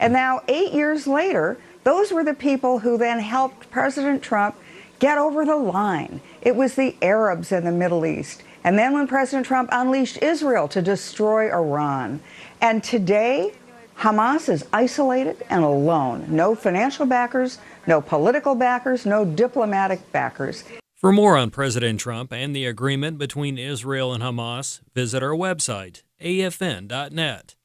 And now, 8 years later, those were the people who then helped President Trump get over the line. It was the Arabs in the Middle East. And then when President Trump unleashed Israel to destroy Iran. And today, Hamas is isolated and alone. No financial backers, no political backers, no diplomatic backers. For more on President Trump and the agreement between Israel and Hamas, visit our website, afn.net.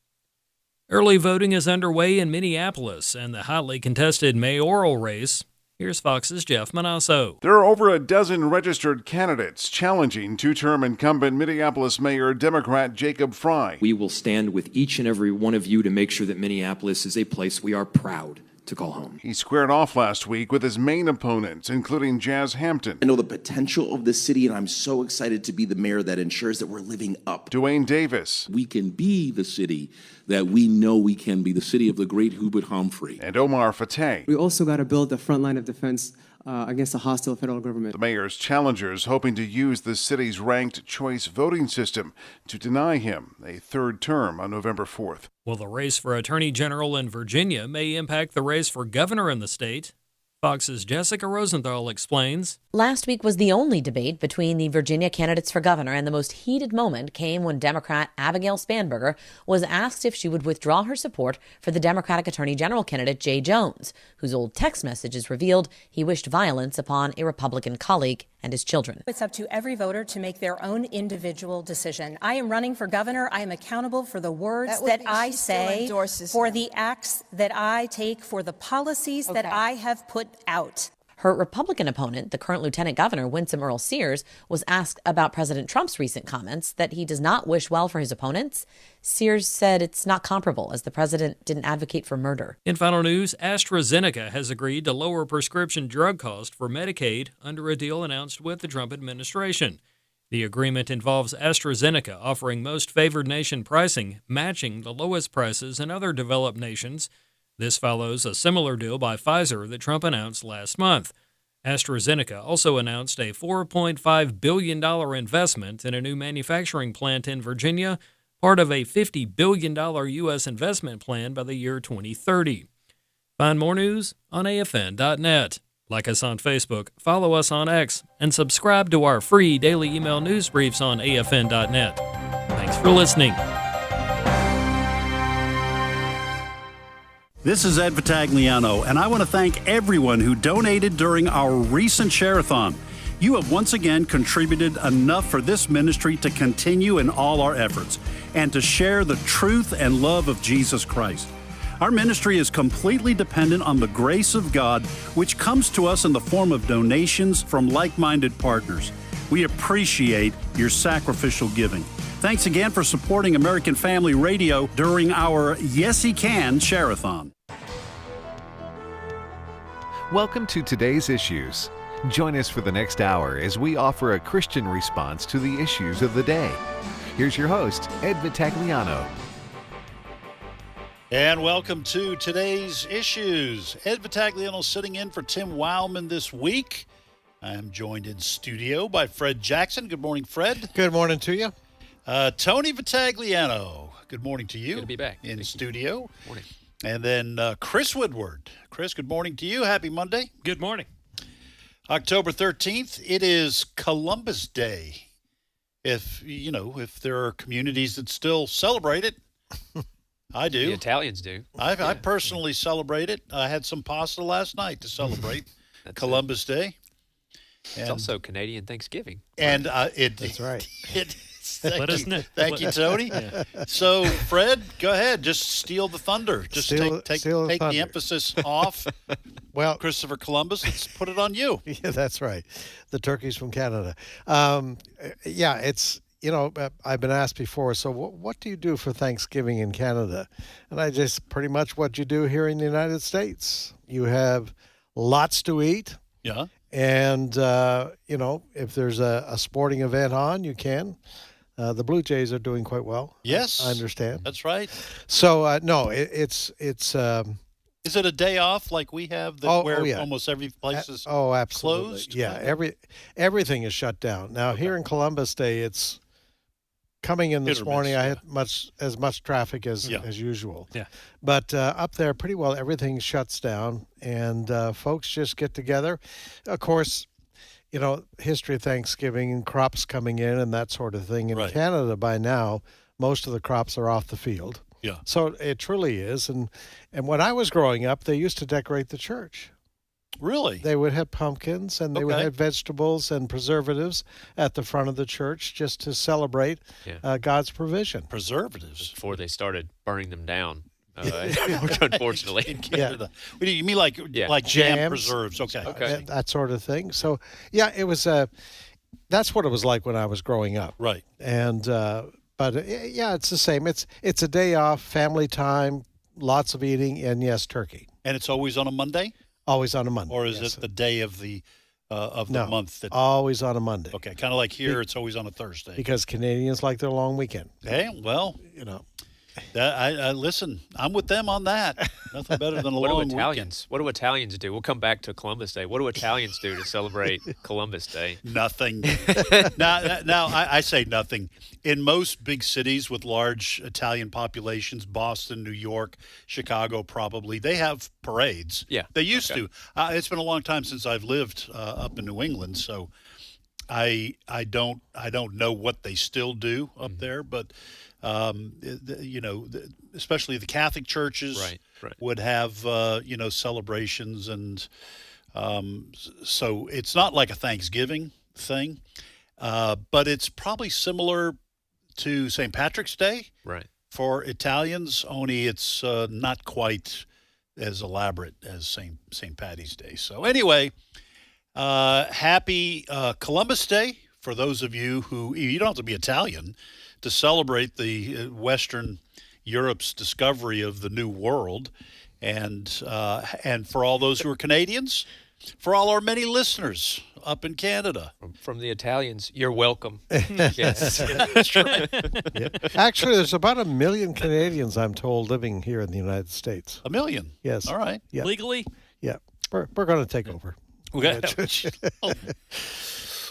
Early voting is underway in Minneapolis and the hotly contested mayoral race. Here's Fox's Jeff Manasso. There are over a dozen registered candidates challenging two-term incumbent Minneapolis Mayor Democrat Jacob Frey. We will stand with each and every one of you to make sure that Minneapolis is a place we are proud to call home. He squared off last week with his main opponents, including Jazz Hampton. I know the potential of this city, and I'm so excited to be the mayor that ensures that we're living up. Dwayne Davis. We can be the city that we know we can be, the city of the great Hubert Humphrey. And Omar Fateh. We also got to build the front line of defense against a hostile federal government. The mayor's challengers hoping to use the city's ranked choice voting system to deny him a third term on November 4th. Well, the race for Attorney General in Virginia may impact the race for governor in the state. Fox's Jessica Rosenthal explains. Last week was the only debate between the Virginia candidates for governor, and the most heated moment came when Democrat Abigail Spanberger was asked if she would withdraw her support for the Democratic Attorney General candidate Jay Jones, whose old text messages revealed he wished violence upon a Republican colleague and his children. It's up to every voter to make their own individual decision. I am running for governor. I am accountable for the words that I say, for the acts that I take, for the policies that I have put out. Her Republican opponent, the current Lieutenant Governor Winsome Earl Sears, was asked about President Trump's recent comments that he does not wish well for his opponents. Sears said it's not comparable, as the president didn't advocate for murder. In final news, AstraZeneca has agreed to lower prescription drug costs for Medicaid under a deal announced with the Trump administration. The agreement involves AstraZeneca offering most favored nation pricing, matching the lowest prices in other developed nations. This follows a similar deal by Pfizer that Trump announced last month. AstraZeneca also announced a $4.5 billion investment in a new manufacturing plant in Virginia, part of a $50 billion U.S. investment plan by the year 2030. Find more news on afn.net. Like us on Facebook, follow us on X, and subscribe to our free daily email news briefs on afn.net. Thanks for listening. This is Ed Vitagliano, and I want to thank everyone who donated during our recent share-a-thon. You have once again contributed enough for this ministry to continue in all our efforts and to share the truth and love of Jesus Christ. Our ministry is completely dependent on the grace of God, which comes to us in the form of donations from like-minded partners. We appreciate your sacrificial giving. Thanks again for supporting American Family Radio during our Yes He Can Share-a-thon. Welcome to Today's Issues. Join us for the next hour as we offer a Christian response to the issues of the day. Here's your host, Ed Vitagliano. And welcome to Today's Issues. Ed Vitagliano sitting in for Tim Wildmon this week. I am joined in studio by Fred Jackson. Good morning, Fred. Good morning to you. Tony Vitagliano. Good morning to you. Good to be back. In studio. Morning. And then Chris Woodward. Chris, good morning to you. Happy Monday. Good morning. October 13th, it is Columbus Day. If there are communities that still celebrate it, I do. The Italians do. I personally celebrate it. I had some pasta last night to celebrate Columbus Day. It's also Canadian Thanksgiving. And That's right. Thank you, Tony. Yeah. So, Fred, go ahead. Just steal the thunder. Just take the emphasis off. Well, Christopher Columbus. Let's put it on you. Yeah, that's right. The turkeys from Canada. It's I've been asked before. So, what do you do for Thanksgiving in Canada? And I just pretty much what you do here in the United States. You have lots to eat. Yeah. And if there's a sporting event on, you can. The Blue Jays are doing quite well. Yes, I understand. That's right. So no, it's. Is it a day off like we have where almost every place is absolutely closed? Yeah, everything is shut down now. Okay. Here in Columbus Day, it's coming in Hit this or morning, miss, I yeah. had as much traffic as usual. Yeah. But up there, pretty well everything shuts down, and folks just get together. Of course, you know, history of Thanksgiving and crops coming in and that sort of thing. In Right. Canada, by now, most of the crops are off the field. Yeah. So it truly is. And when I was growing up, they used to decorate the church. Really? They would have pumpkins, and they would Okay. have vegetables and preservatives at the front of the church just to celebrate God's provision. Preservatives? Before they started burning them down, unfortunately. In Canada. You mean like jam Jams. preserves? Okay. That sort of thing. So, yeah, it was that's what it was like when I was growing up. Right. And but yeah, it's the same. It's a day off, family time, lots of eating, and yes, turkey. And it's always on a Monday? Always on a Monday. Or is it the day of the month? That, always on a Monday. okay, kind of like here, it's always on a Thursday. Because Canadians like their long weekend. Hey, well, You know. that I listen. I'm with them on that. Nothing better than a What do long Italians? What do Italians do? We'll come back to Columbus Day. What do Italians do to celebrate Columbus Day? Nothing. Now I say nothing. In most big cities with large Italian populations, Boston, New York, Chicago, probably, they have parades. Yeah. They used to. It's been a long time since I've lived up in New England, so I don't know what they still do up there, but especially the Catholic churches Right. would have celebrations, and so it's not like a Thanksgiving thing, but it's probably similar to St. Patrick's Day Right. for Italians, only it's not quite as elaborate as St. Patty's Day. So anyway, happy Columbus Day for those of you who, you don't have to be Italian to celebrate the Western Europe's discovery of the New World, and for all those who are Canadians, for all our many listeners up in Canada. From the Italians, you're welcome. Yes. That's right. Actually, there's about 1 million Canadians, I'm told, living here in the United States. 1 million? Yes. All right. Yeah. Legally? Yeah. We're going to take over. Okay.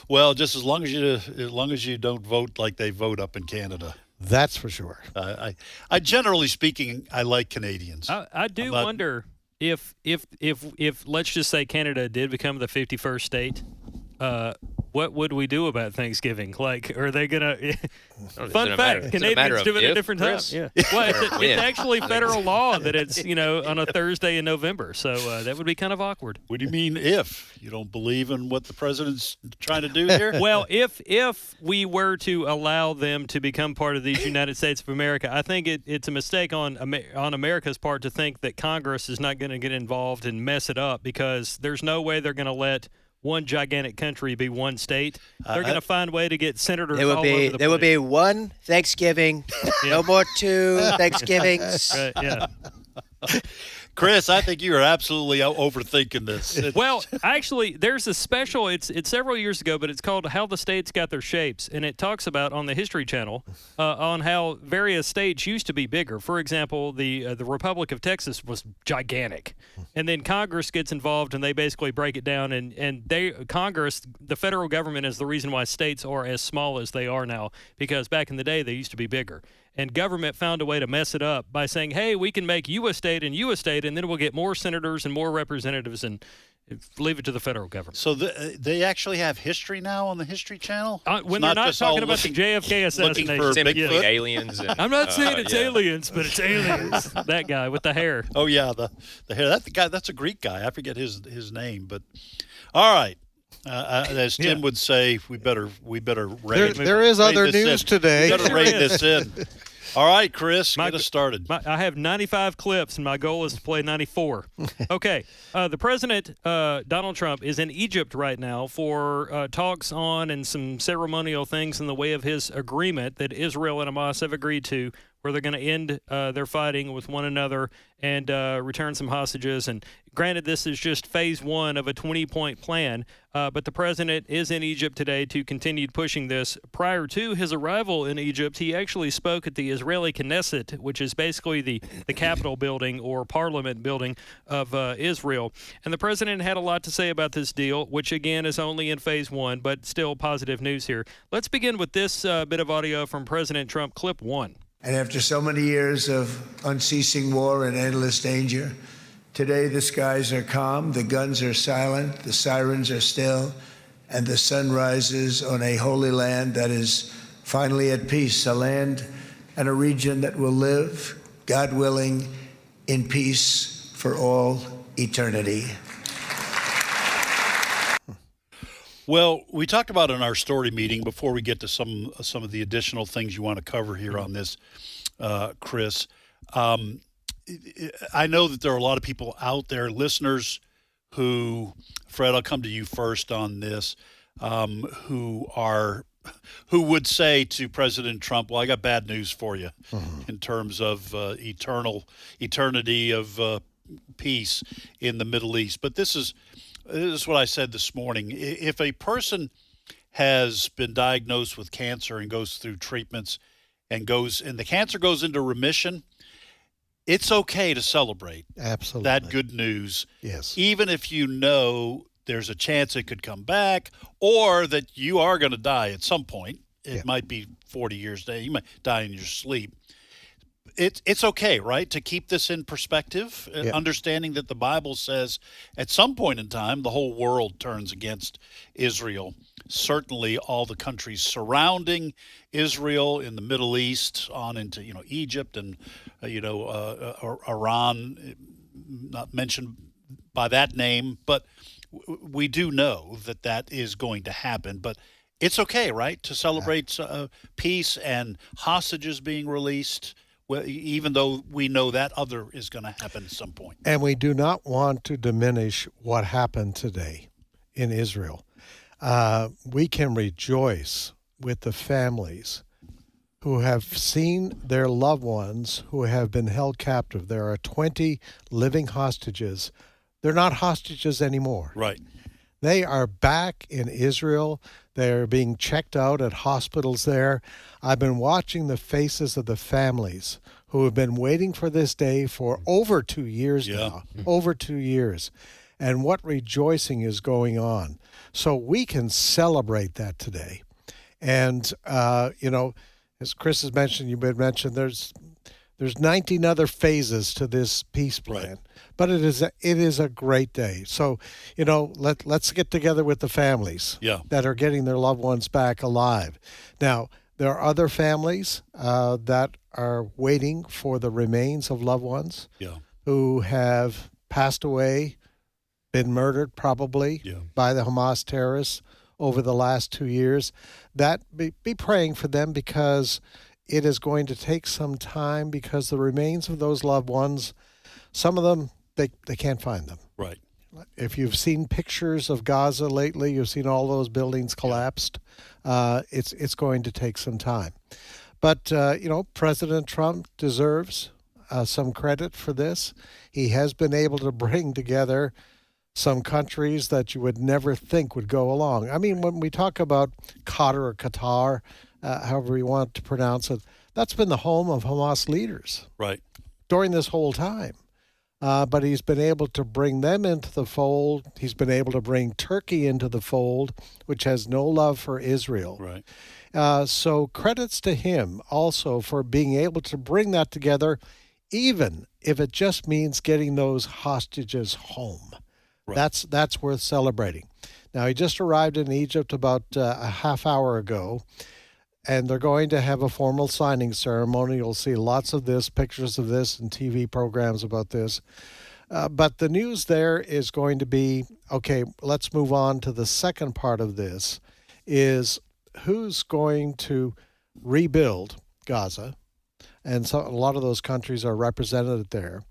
Well, just as long as you don't vote like they vote up in Canada. That's for sure. I generally speaking, I like Canadians. I do wonder if let's just say Canada did become the 51st state, what would we do about Thanksgiving? Like, are they gonna? Fun fact: Canadians do it at a different time. Yeah. Well, it's actually federal law that it's on a Thursday in November, so that would be kind of awkward. What do you mean if you don't believe in what the president's trying to do here? Well, if we were to allow them to become part of these United States of America, I think it's a mistake on America's part to think that Congress is not going to get involved and mess it up, because there's no way they're going to let one gigantic country be one state. They're going to find a way to get senators all over the place. There would be one Thanksgiving, no more two Thanksgivings. Right, yeah. Chris, I think you are absolutely overthinking this. Well, actually, there's a special, it's several years ago, but it's called How the States Got Their Shapes, and it talks about, on the History Channel, on how various states used to be bigger. For example, the Republic of Texas was gigantic, and then Congress gets involved, and they basically break it down, and Congress, the federal government, is the reason why states are as small as they are now, because back in the day, they used to be bigger. And government found a way to mess it up by saying, hey, we can make you a state, and then we'll get more senators and more representatives and leave it to the federal government. So they actually have history now on the History Channel? When they're not talking about the JFK assassination. Typically aliens. And, I'm not saying it's aliens, but it's aliens. That guy with the hair. Oh, yeah, the hair. That's a Greek guy. I forget his name. But all right. As Tim would say, we better rein There is other news today. We better rein this in. All right, Chris, get us started. I have 95 clips, and my goal is to play 94. Okay. The president, Donald Trump, is in Egypt right now for talks on and some ceremonial things in the way of his agreement that Israel and Hamas have agreed to, where they're going to end their fighting with one another and return some hostages. And granted, this is just phase one of a 20-point plan, but the president is in Egypt today to continue pushing this. Prior to his arrival in Egypt, he actually spoke at the Israeli Knesset, which is basically the Capitol building or parliament building of Israel. And the president had a lot to say about this deal, which again is only in phase one, but still positive news here. Let's begin with this bit of audio from President Trump, clip one. And after so many years of unceasing war and endless danger, today the skies are calm, the guns are silent, the sirens are still, and the sun rises on a holy land that is finally at peace, a land and a region that will live, God willing, in peace for all eternity. Well, we talked about in our story meeting, before we get to some of the additional things you want to cover here on this, Chris. I know that there are a lot of people out there, listeners, who, Fred, I'll come to you first on this, who would say to President Trump, well, I got bad news for you in terms of eternity of peace in the Middle East. But this is what I said this morning. If a person has been diagnosed with cancer and goes through treatments and the cancer goes into remission, it's okay to celebrate that good news. Yes. Even if you know there's a chance it could come back or that you are going to die at some point. It might be 40 years later. You might die in your sleep. It's okay, right, to keep this in perspective, understanding that the Bible says at some point in time the whole world turns against Israel. Certainly all the countries surrounding Israel in the Middle East on into Egypt and Iran, not mentioned by that name, but we do know that is going to happen. But it's okay, right, to celebrate peace and hostages being released. Well, even though we know that other is going to happen at some point. And we do not want to diminish what happened today in Israel. We can rejoice with the families who have seen their loved ones who have been held captive. There are 20 living hostages. They're not hostages anymore. Right. They are back in Israel. They're being checked out at hospitals there. I've been watching the faces of the families who have been waiting for this day for over 2 years now. Over 2 years. And what rejoicing is going on. So we can celebrate that today. And, as Chris has mentioned, you had mentioned there's 19 other phases to this peace plan. Right. But it is a great day. So, let's get together with the families that are getting their loved ones back alive. Now, there are other families that are waiting for the remains of loved ones who have passed away, been murdered probably by the Hamas terrorists over the last 2 years. That be praying for them, because it is going to take some time, because the remains of those loved ones, some of them, they can't find them. Right. If you've seen pictures of Gaza lately, you've seen all those buildings collapsed. It's going to take some time. But, President Trump deserves some credit for this. He has been able to bring together some countries that you would never think would go along. I mean, when we talk about Qatar, however you want to pronounce it, that's been the home of Hamas leaders during this whole time. But he's been able to bring them into the fold. He's been able to bring Turkey into the fold, which has no love for Israel. Right. So credits to him also for being able to bring that together, even if it just means getting those hostages home. Right. That's worth celebrating. Now, he just arrived in Egypt about a half hour ago, and they're going to have a formal signing ceremony. You'll see lots of this, pictures of this, and TV programs about this. But the news there is going to be, okay, let's move on to the second part of this, is who's going to rebuild Gaza. And so a lot of those countries are represented there.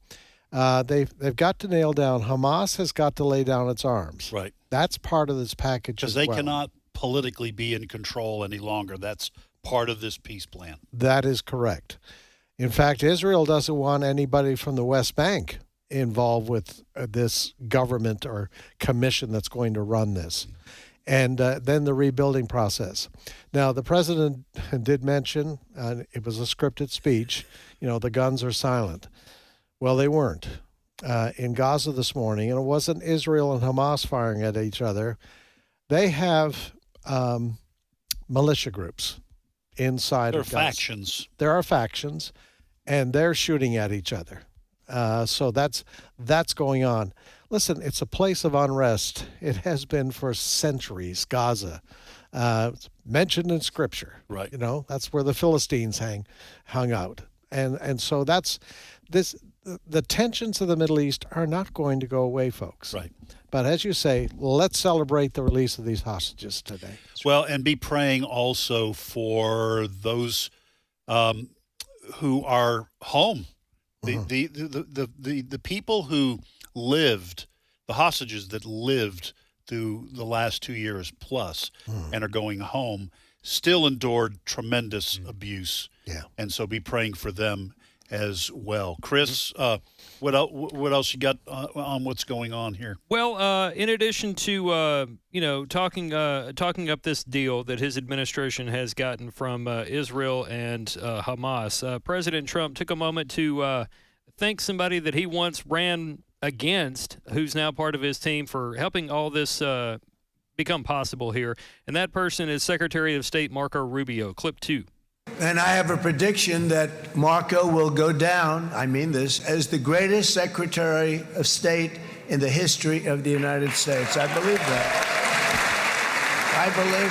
They've got to nail down, Hamas has got to lay down its arms. Right. That's part of this package as well. Because they cannot politically be in control any longer. That's part of this peace plan. That is correct. In fact, Israel doesn't want anybody from the West Bank involved with this government or commission that's going to run this. And then the rebuilding process. Now, the president did mention, it was a scripted speech, the guns are silent. Well, they weren't. In Gaza this morning, and it wasn't Israel and Hamas firing at each other. They have militia groups inside of Gaza. Factions. There are factions, and they're shooting at each other. So that's going on. Listen, it's a place of unrest. It has been for centuries, Gaza. It's mentioned in Scripture. Right. That's where the Philistines hung out. And so that's this. The tensions of the Middle East are not going to go away, folks. Right. But as you say, let's celebrate the release of these hostages today. Well, and be praying also for those who are home. The people who lived, the hostages that lived through the last 2 years plus and are going home, still endured tremendous abuse. Yeah. And so be praying for them as well. Chris, what else you got on what's going on here? Well, in addition to talking up this deal that his administration has gotten from Israel and Hamas, President Trump took a moment to thank somebody that he once ran against, who's now part of his team, for helping all this become possible here. And that person is Secretary of State Marco Rubio. Clip 2. And I have a prediction that Marco will go down, I mean this, as the greatest Secretary of State in the history of the United States. I believe that. I believe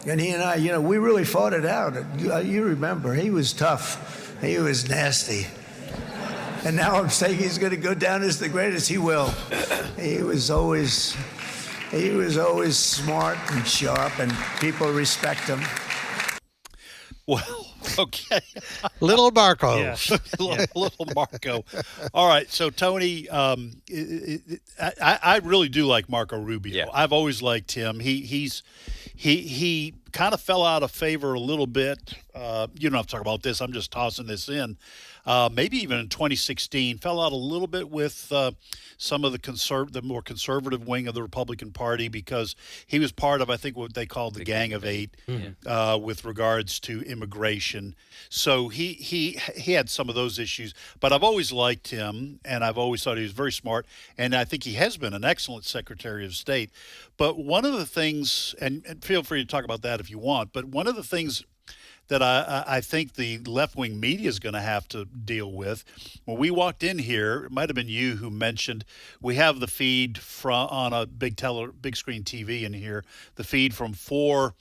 it. And he and I, we really fought it out. You remember, he was tough. He was nasty. And now I'm saying he's going to go down as the greatest. He will. He was always smart and sharp, and people respect him. Well, okay. Little Marco. Yeah. Little Marco. All right. So, Tony, I really do like Marco Rubio. Yeah. I've always liked him. He kind of fell out of favor a little bit. You don't have to talk about this. I'm just tossing this in. Maybe even in 2016, fell out a little bit with some of the more conservative wing of the Republican Party, because he was part of, I think, what they called the Gang of Eight with regards to immigration. So he had some of those issues. But I've always liked him, and I've always thought he was very smart, and I think he has been an excellent Secretary of State. But one of the things, and feel free to talk about that if you want, but one of the things that I think the left-wing media is going to have to deal with. When we walked in here, it might have been you who mentioned, we have the feed on a big screen TV in here, the feed from 4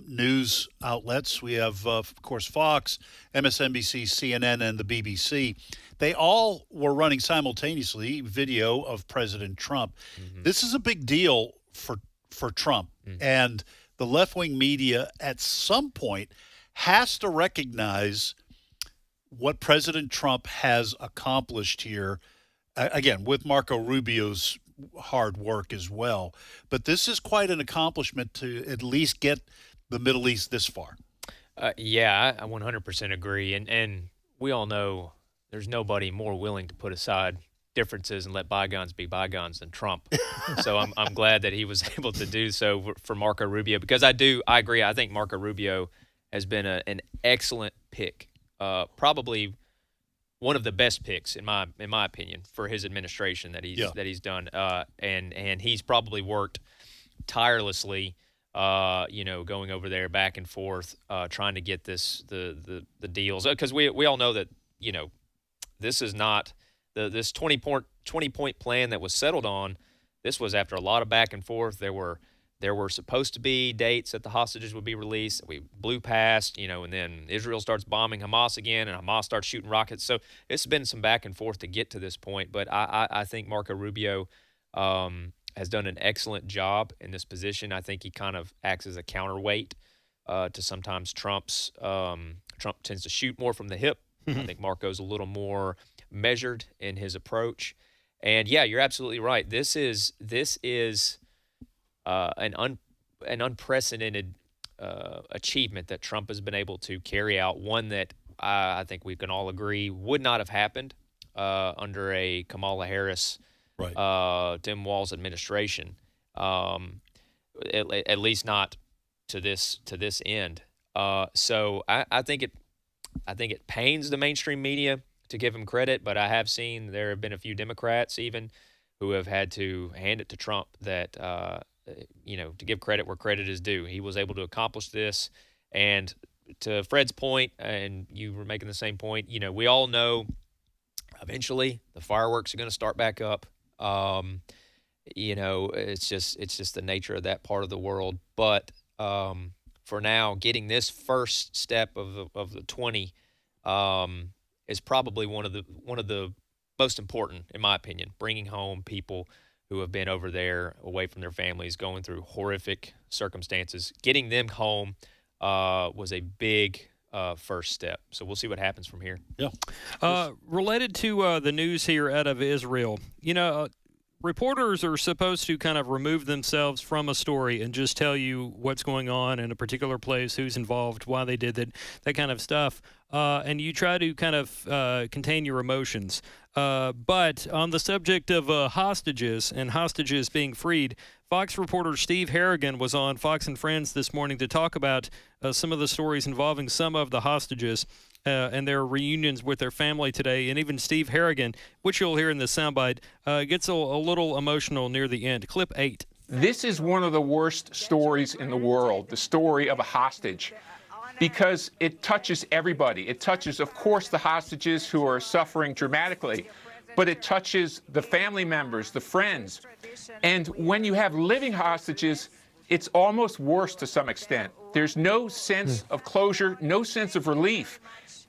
news outlets. We have, of course, Fox, MSNBC, CNN, and the BBC. They all were running simultaneously video of President Trump. Mm-hmm. This is a big deal for Trump. Mm-hmm. And the left-wing media at some point has to recognize what President Trump has accomplished here, again, with Marco Rubio's hard work as well. But this is quite an accomplishment to at least get the Middle East this far. Yeah, I 100% agree. And we all know there's nobody more willing to put aside differences and let bygones be bygones than Trump. So I'm glad that he was able to do so for Marco Rubio, because I agree. I think Marco Rubio has been an excellent pick, probably one of the best picks in my opinion for his administration that he's done. And he's probably worked tirelessly, going over there back and forth, trying to get the deals, because we all know that this is not. This 20-point plan that was settled on, this was after a lot of back and forth. There were supposed to be dates that the hostages would be released. We blew past, and then Israel starts bombing Hamas again, and Hamas starts shooting rockets. So it's been some back and forth to get to this point. But I think Marco Rubio has done an excellent job in this position. I think he kind of acts as a counterweight to sometimes Trump's. Trump tends to shoot more from the hip. I think Marco's a little more measured in his approach. And yeah, you're absolutely right. This is an an unprecedented achievement that Trump has been able to carry out, one that I think we can all agree would not have happened under a Kamala Harris, Tim Walz administration, at least not to this end. So I think it pains the mainstream media to give him credit, but I have seen there have been a few Democrats even who have had to hand it to Trump that, to give credit where credit is due. He was able to accomplish this. And to Fred's point, and you were making the same point, we all know eventually the fireworks are going to start back up. It's just the nature of that part of the world. But for now, getting this first step of the 20 is probably one of the most important, in my opinion, bringing home people who have been over there away from their families, going through horrific circumstances. Getting them home was a big first step. So we'll see what happens from here. Yeah. Related to the news here out of Israel, reporters are supposed to kind of remove themselves from a story and just tell you what's going on in a particular place, who's involved, why they did that kind of stuff. And you try to kind of contain your emotions. But on the subject of hostages and hostages being freed, Fox reporter Steve Harrigan was on Fox and Friends this morning to talk about some of the stories involving some of the hostages and their reunions with their family today. And even Steve Harrigan, which you'll hear in the soundbite, gets a little emotional near the end. Clip 8. This is one of the worst stories in the world, the story of a hostage, because it touches everybody. It touches, of course, the hostages who are suffering dramatically, but it touches the family members, the friends. And when you have living hostages, it's almost worse to some extent. There's no sense of closure, no sense of relief.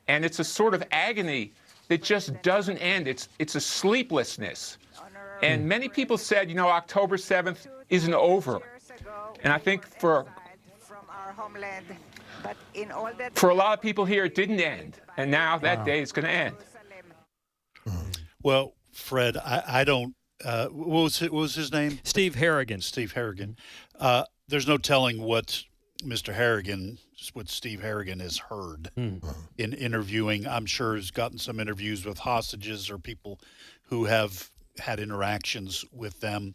And it's a sort of agony that just doesn't end. It's a sleeplessness. And many people said, October 7th isn't over. And I think for a lot of people here, it didn't end. And now that day is going to end. Well, Fred, I don't. What was his name? Steve Harrigan. Steve Harrigan. There's no telling what Steve Harrigan has heard in interviewing. I'm sure he's gotten some interviews with hostages or people who have had interactions with them.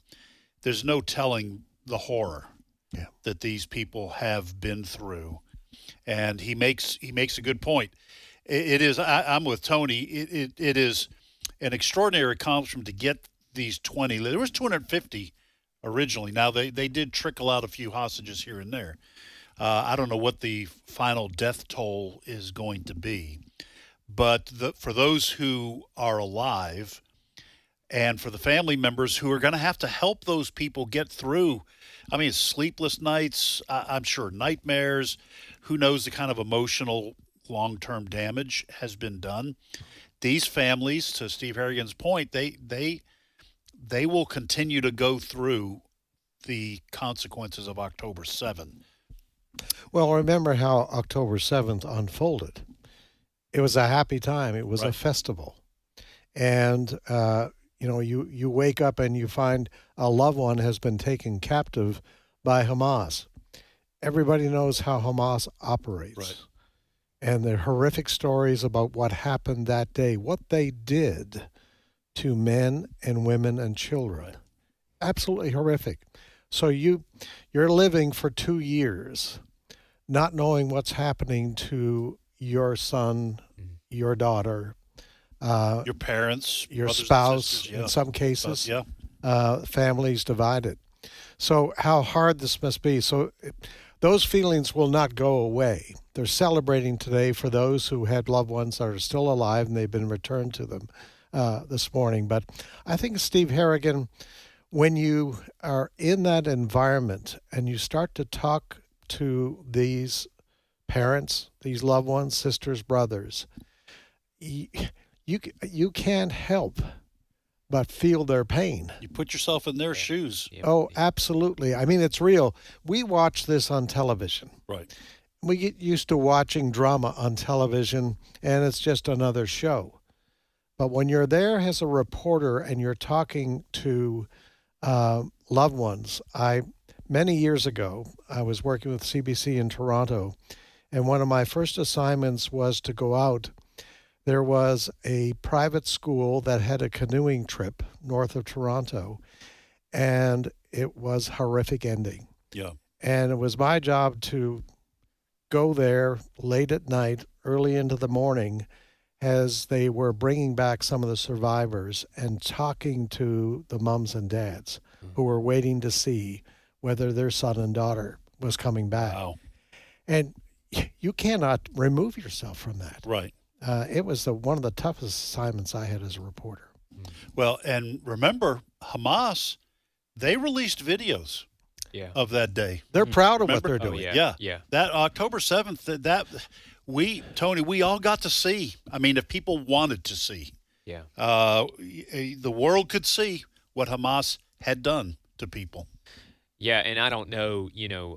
There's no telling the horror that these people have been through. And he makes a good point. It is. I'm with Tony. It is an extraordinary accomplishment to get these 20. There was 250 originally. Now they did trickle out a few hostages here and there. I don't know what the final death toll is going to be, but for those who are alive, and for the family members who are going to have to help those people get through. I mean, sleepless nights. I'm sure nightmares. Who knows the kind of emotional long-term damage has been done. These families, to Steve Harrigan's point, they will continue to go through the consequences of October 7th. Well, remember how October 7th unfolded. It was a happy time. It was a festival. And, you wake up and you find a loved one has been taken captive by Hamas. Everybody knows how Hamas operates. Right. And the horrific stories about what happened that day, what they did to men and women and children. Right. Absolutely horrific. So you're living for 2 years not knowing what's happening to your son, your daughter, your parents, your spouse, in some cases, families divided. So how hard this must be. So those feelings will not go away. They're celebrating today for those who had loved ones that are still alive and they've been returned to them this morning. But I think, Steve Harrigan, when you are in that environment and you start to talk to these parents, these loved ones, sisters, brothers, you can't help but feel their pain. You put yourself in their shoes. Oh, absolutely. I mean, it's real. We watch this on television. Right. We get used to watching drama on television, and it's just another show. But when you're there as a reporter and you're talking to loved ones, I Many years ago, I was working with CBC in Toronto, and one of my first assignments was to go out. There was a private school that had a canoeing trip north of Toronto, and it was horrific ending. Yeah. And it was my job to go there late at night, early into the morning, as they were bringing back some of the survivors and talking to the mums and dads who were waiting to see whether their son and daughter was coming back. Wow. And you cannot remove yourself from that. Right. It was one of the toughest assignments I had as a reporter. Well, and remember, Hamas, they released videos of that day. They're proud of what they're doing. Yeah. That October 7th, Tony, we all got to see. I mean, if people wanted to see. Yeah. The world could see what Hamas had done to people. Yeah, and I don't know,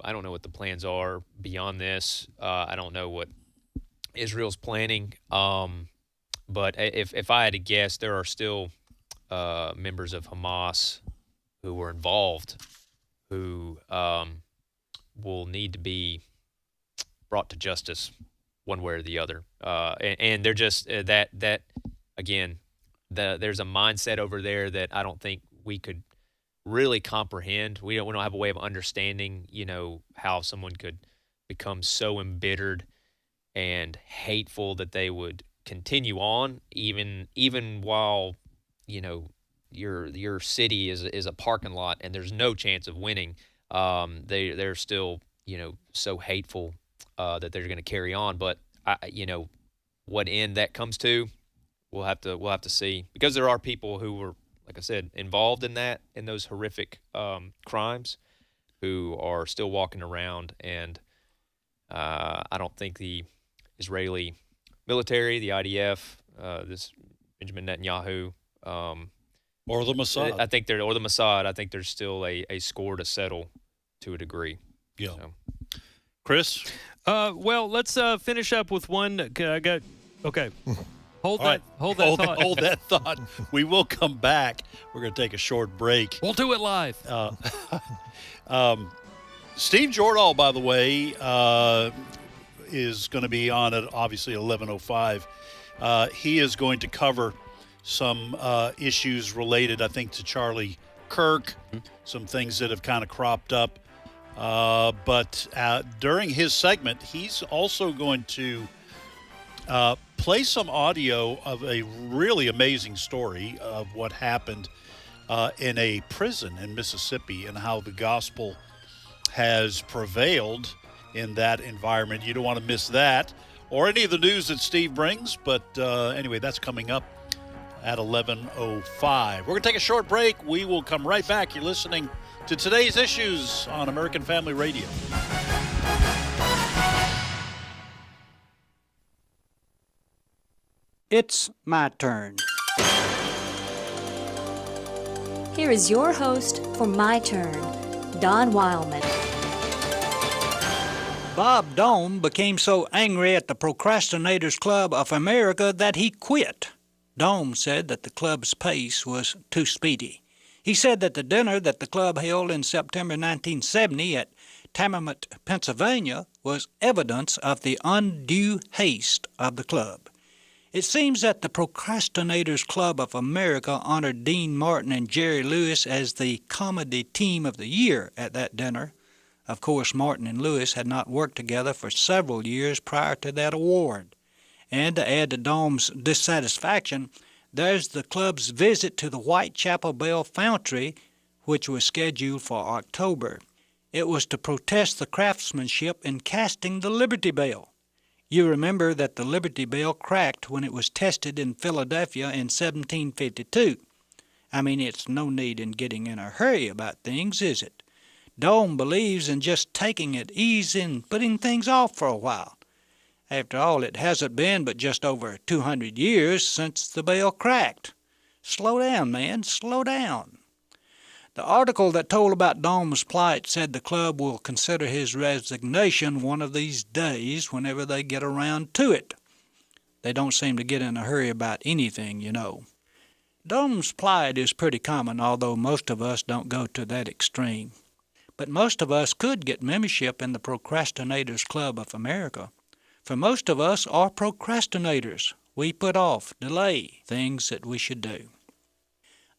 I don't know what the plans are beyond this. I don't know what Israel's planning. But if I had to guess, there are still members of Hamas who were involved who will need to be brought to justice one way or the other. And they're just that again, there's a mindset over there that I don't think we could really comprehend. We don't have a way of understanding, how someone could become so embittered and hateful that they would continue on even while, your city is a parking lot and there's no chance of winning. They're still, so hateful that they're going to carry on. But what end that comes to, we'll have to see, because there are people who were, like I said, involved in those horrific crimes, who are still walking around, and I don't think the Israeli military, the IDF, this Benjamin Netanyahu, or the Mossad. I think or the Mossad. I think there's still a score to settle to a degree. Yeah. So. Chris? Well, let's finish up with one. Okay. Hold that thought. Hold that thought. We will come back. We're going to take a short break. We'll do it live. Steve Jordahl, by the way, is going to be on at obviously 11:05. He is going to cover some issues related, I think, to Charlie Kirk, some things that have kind of cropped up. But during his segment, he's also going to play some audio of a really amazing story of what happened in a prison in Mississippi and how the gospel has prevailed in that environment. You don't want to miss that or any of the news that Steve brings. But anyway, that's coming up at 11:05. We're going to take a short break. We will come right back. You're listening to Today's Issues on American Family Radio. It's my turn. Here is your host for My Turn, Don Wildmon. Bob Dome became so angry at the Procrastinators Club of America that he quit. Dome said that the club's pace was too speedy. He said that the dinner that the club held in September 1970 at Tammet, Pennsylvania, was evidence of the undue haste of the club. It seems that the Procrastinators Club of America honored Dean Martin and Jerry Lewis as the Comedy Team of the Year at that dinner. Of course, Martin and Lewis had not worked together for several years prior to that award. And to add to Dome's dissatisfaction, there's the club's visit to the Whitechapel Bell Foundry, which was scheduled for October. It was to protest the craftsmanship in casting the Liberty Bell. You remember that the Liberty Bell cracked when it was tested in Philadelphia in 1752. I mean, it's no need in getting in a hurry about things, is it? Dome believes in just taking it easy and putting things off for a while. After all, it hasn't been but just over 200 years since the bell cracked. Slow down, man, slow down. The article that told about Dome's plight said the club will consider his resignation one of these days whenever they get around to it. They don't seem to get in a hurry about anything, you know. Dome's plight is pretty common, although most of us don't go to that extreme. but most of us could get membership in the Procrastinators Club of America. For most of us are procrastinators. We put off, delay things that we should do.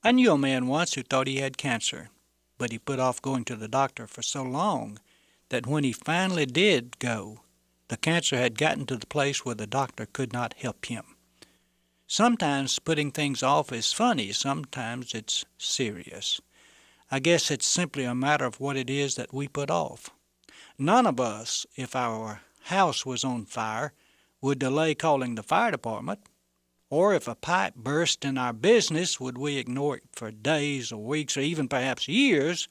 I knew a man once who thought he had cancer, but he put off going to the doctor for so long that when he finally did go, the cancer had gotten to the place where the doctor could not help him. Sometimes putting things off is funny, sometimes it's serious. I guess it's simply a matter of what it is that we put off. None of us, if our house was on fire, would delay calling the fire department. Or if a pipe burst in our business, would we ignore it for days or weeks or even perhaps years?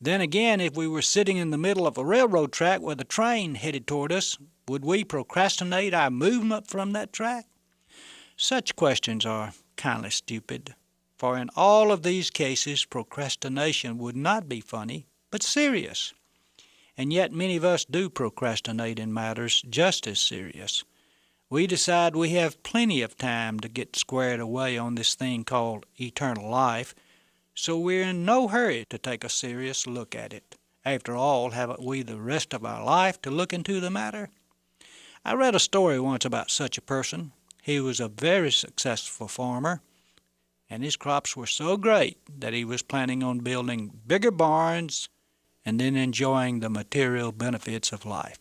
Then again, if we were sitting in the middle of a railroad track with a train headed toward us, would we procrastinate our movement from that track? Such questions are kindly stupid, for in all of these cases, procrastination would not be funny, but serious. And yet many of us do procrastinate in matters just as serious. We decide we have plenty of time to get squared away on this thing called eternal life, so we're in no hurry to take a serious look at it. After all, haven't we the rest of our life to look into the matter? I read a story once about such a person. He was a very successful farmer, and his crops were so great that he was planning on building bigger barns and then enjoying the material benefits of life.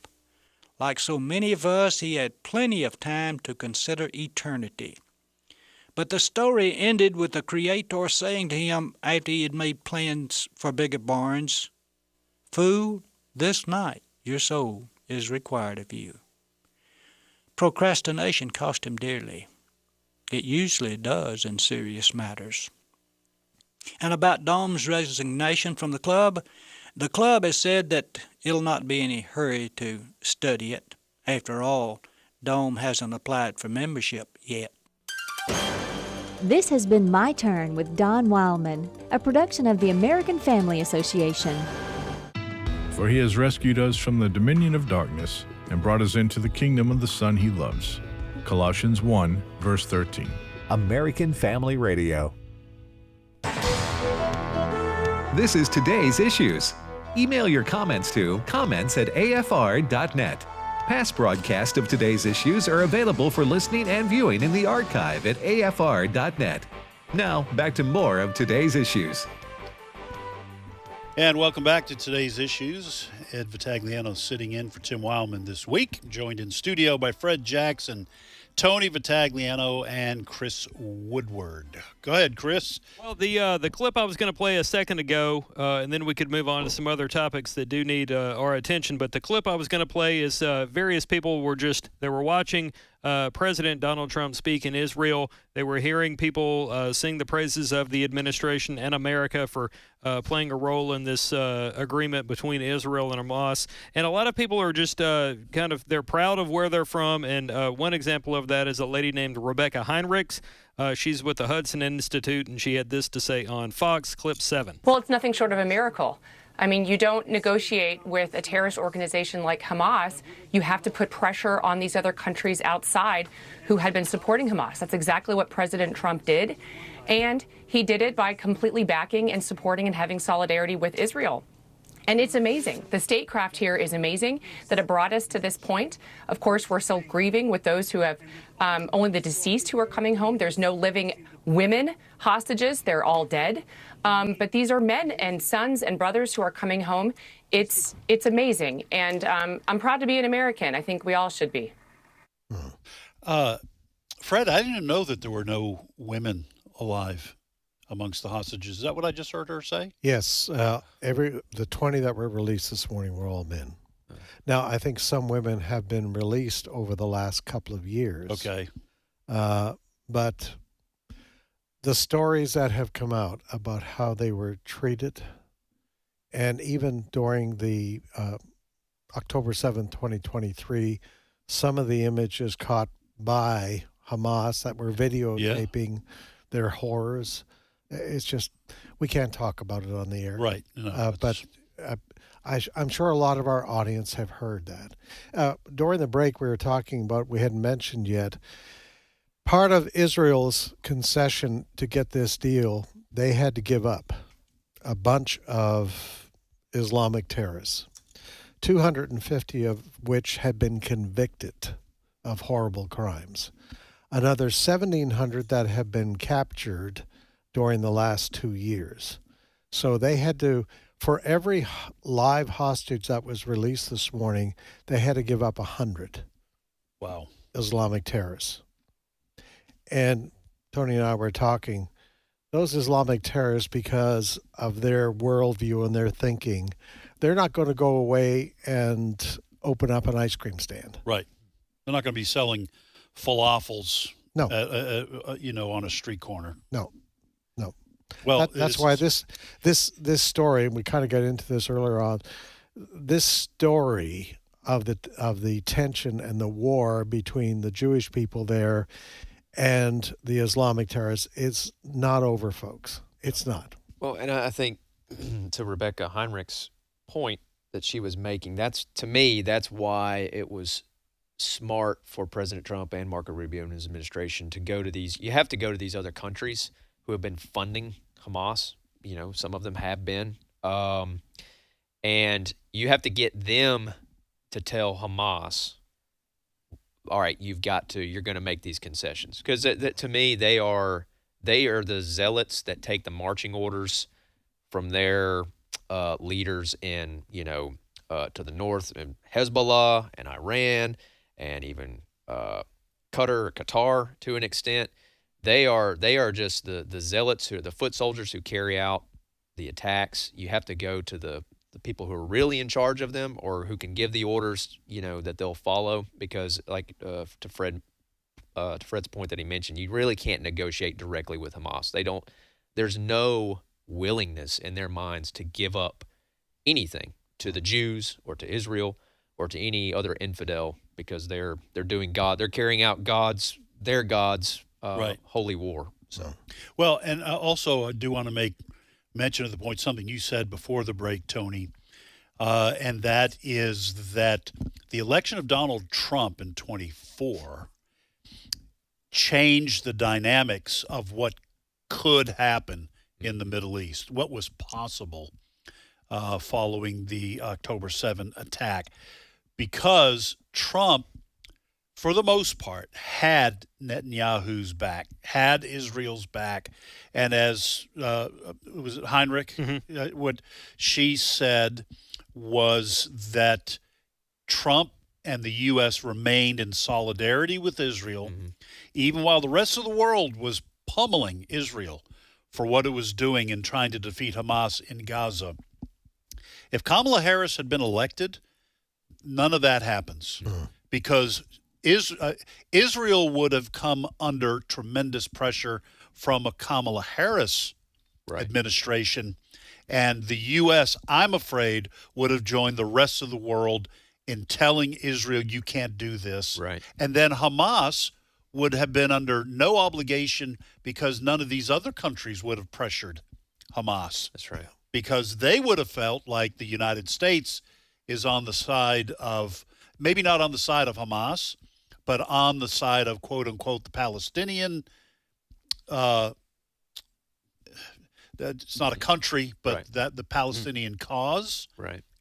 Like so many of us, he had plenty of time to consider eternity. But the story ended with the Creator saying to him after he had made plans for bigger barns, "Fool, this night your soul is required of you." Procrastination cost him dearly. It usually does in serious matters. And about Dom's resignation from the club has said that it'll not be any hurry to study it. After all, Dom hasn't applied for membership yet. This has been My Turn with Don Wildmon, a production of the American Family Association. For he has rescued us from the dominion of darkness and brought us into the kingdom of the Son he loves. Colossians 1, verse 13. American Family Radio. This is today's issues. Email your comments to comments@afr.net. Past broadcasts of today's issues are available for listening and viewing in the archive at afr.net. Now, back to more of today's issues. And welcome back to today's issues. Ed Vitagliano sitting in for Tim Wildmon this week, joined in studio by Fred Jackson, Tony Vitagliano, and Chris Woodward. Go ahead, Chris. Well, the clip I was going to play a second ago, and then we could move on to some other topics that do need our attention. But the clip I was going to play is various people were watching President Donald Trump speak in Israel. They were hearing people sing the praises of the administration and America for playing a role in this agreement between Israel and Hamas. And a lot of people are just they're proud of where they're from. And one example of that is a lady named Rebecca Heinrichs. She's with the Hudson Institute, and she had this to say on Fox, clip 7. Well, it's nothing short of a miracle. I mean, you don't negotiate with a terrorist organization like Hamas. You have to put pressure on these other countries outside who had been supporting Hamas. That's exactly what President Trump did. And he did it by completely backing and supporting and having solidarity with Israel. And it's amazing. The statecraft here is amazing that it brought us to this point. Of course, we're still grieving with those who have only the deceased who are coming home. There's no living women hostages. They're all dead. But these are men and sons and brothers who are coming home. It's amazing. And I'm proud to be an American. I think we all should be. Fred, I didn't know that there were no women alive amongst the hostages. Is that what I just heard her say? Yes. The 20 that were released this morning were all men. Now, I think some women have been released over the last couple of years. Okay. But the stories that have come out about how they were treated, and even during the October 7th, 2023, some of the images caught by Hamas that were videotaping their horrors, it's just, we can't talk about it on the air. Right. No, but I'm sure a lot of our audience have heard that. During the break, we were talking about, we hadn't mentioned yet, part of Israel's concession to get this deal, they had to give up a bunch of Islamic terrorists, 250 of which had been convicted of horrible crimes. Another 1,700 that have been captured during the last 2 years. So they had to, for every live hostage that was released this morning, they had to give up 100. Wow. Islamic terrorists. And Tony and I were talking, those Islamic terrorists, because of their worldview and their thinking, they're not going to go away and open up an ice cream stand. Right. They're not going to be selling falafels, no, on a street corner. No. Well, that's why this story, and we kind of got into this earlier on, this story of the tension and the war between the Jewish people there and the Islamic terrorists is not over, folks. It's not. Well, and I think to Rebecca Heinrich's point that she was making, that's why it was smart for President Trump and Marco Rubio and his administration to go to these. You have to go to these other countries who have been funding Hamas. Some of them have been. And you have to get them to tell Hamas, all right, you're going to make these concessions. Because to me, they are the zealots that take the marching orders from their leaders in, to the north, and Hezbollah and Iran and even Qatar to an extent. They are just the zealots, who are the foot soldiers who carry out the attacks. You have to go to the people who are really in charge of them, or who can give the orders, that they'll follow. Because, like to Fred's point that he mentioned, you really can't negotiate directly with Hamas. There's no willingness in their minds to give up anything to the Jews or to Israel or to any other infidel, because they're carrying out their God's right. holy war. So, well, and also I do want to make mention of the point, something you said before the break, Tony, and that is that the election of Donald Trump in 2024 changed the dynamics of what could happen in the Middle East, what was possible following the October 7 attack, because Trump, for the most part, had Netanyahu's back, had Israel's back. And as was it Heinrich, what she said was that Trump and the U.S. remained in solidarity with Israel, even while the rest of the world was pummeling Israel for what it was doing in trying to defeat Hamas in Gaza. If Kamala Harris had been elected, none of that happens, because Israel would have come under tremendous pressure from a Kamala Harris administration, and the U.S., I'm afraid, would have joined the rest of the world in telling Israel, you can't do this. Right. And then Hamas would have been under no obligation, because none of these other countries would have pressured Hamas. That's right. Because they would have felt like the United States is on the side of, maybe not on the side of Hamas, but on the side of, quote unquote, the Palestinian. It's not a country, but that the Palestinian cause,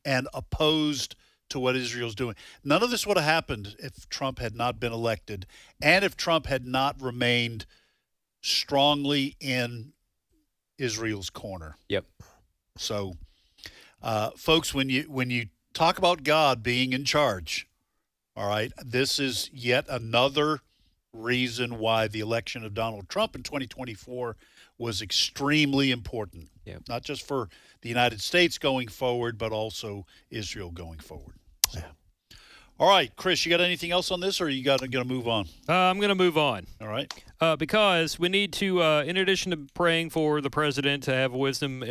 and opposed to what Israel's doing. None of this would have happened if Trump had not been elected, and if Trump had not remained strongly in Israel's corner. Yep. So, folks, when you talk about God being in charge, all right, this is yet another reason why the election of Donald Trump in 2024 was extremely important. Yep. Not just for the United States going forward, but also Israel going forward. So. Yeah. All right, Chris, you got anything else on this, or you going to move on? I'm going to move on. All right. Because we need to, in addition to praying for the president to have wisdom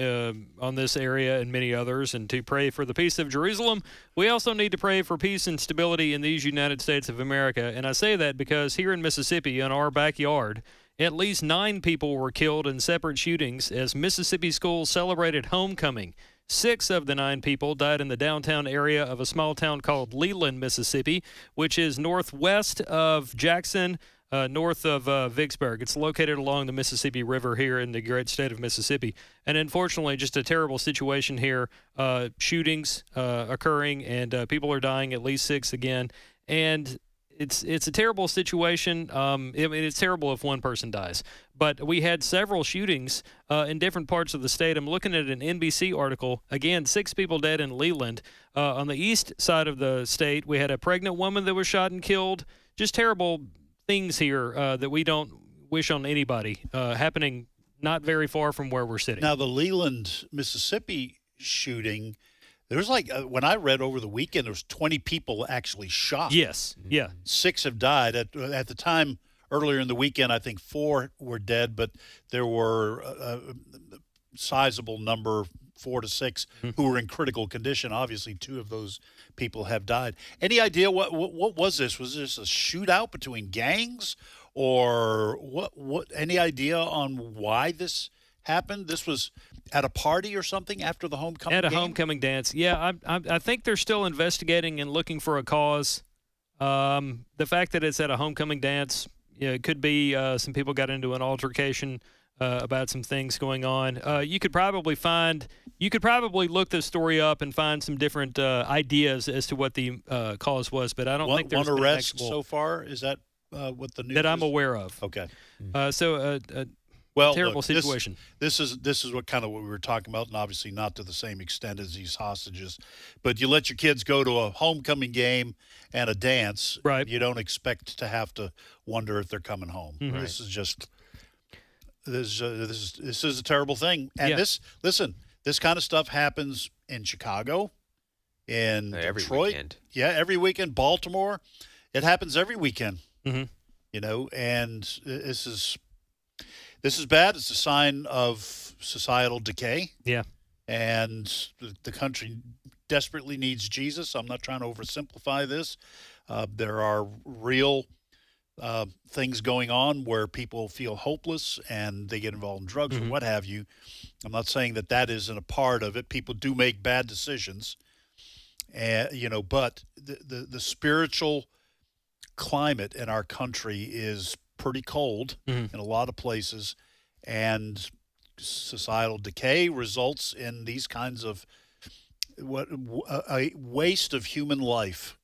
on this area and many others, and to pray for the peace of Jerusalem, we also need to pray for peace and stability in these United States of America. And I say that because here in Mississippi, in our backyard, at least 9 people were killed in separate shootings as Mississippi schools celebrated homecoming. 6 of the 9 people died in the downtown area of a small town called Leland, Mississippi, which is northwest of Jackson, north of Vicksburg. It's located along the Mississippi River here in the great state of Mississippi. And unfortunately, just a terrible situation here. Shootings occurring, and people are dying, at least 6 again. And it's a terrible situation. It's terrible if one person dies. But we had several shootings in different parts of the state. I'm looking at an NBC article. Again, 6 people dead in Leland. On the east side of the state, we had a pregnant woman that was shot and killed. Just terrible things here that we don't wish on anybody, happening not very far from where we're sitting. Now, the Leland, Mississippi shooting, there was when I read over the weekend, there was 20 people actually shot. Yes, yeah. 6 have died. At the time, earlier in the weekend, I think 4 were dead, but there were a sizable number, 4 to 6, who were in critical condition. Obviously, 2 of those people have died. Any idea what was this? Was this a shootout between gangs, or what? Any idea on why this happened? This was at a party or something after the homecoming At a game? homecoming dance. Yeah, I think they're still investigating and looking for a cause. The fact that it's at a homecoming dance, it could be some people got into an altercation about some things going on. You could probably look this story up and find some different ideas as to what the cause was, but I don't think there's one been arrest actual, so far. Is that what the news that I'm is? aware of. Okay. Terrible look, situation. This is what we were talking about, and obviously not to the same extent as these hostages. But you let your kids go to a homecoming game and a dance. Right. You don't expect to have to wonder if they're coming home. Mhm. This is just this is a terrible thing. And Yeah. this kind of stuff happens in Chicago, in Every Detroit. weekend. Yeah, every weekend. Baltimore. It happens every weekend. Mm-hmm. And this is bad. It's a sign of societal decay. Yeah. And the country desperately needs Jesus. I'm not trying to oversimplify this. There are real things going on where people feel hopeless and they get involved in drugs or what have you. I'm not saying that isn't a part of it. People do make bad decisions, but the spiritual climate in our country is pretty cold in a lot of places, and societal decay results in these kinds of a waste of human life.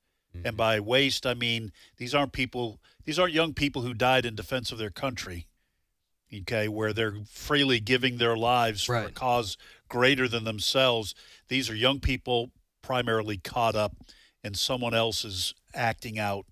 And by waste, I mean these aren't young people who died in defense of their country, okay, where they're freely giving their lives for a cause greater than themselves. These are young people primarily caught up in someone else's acting out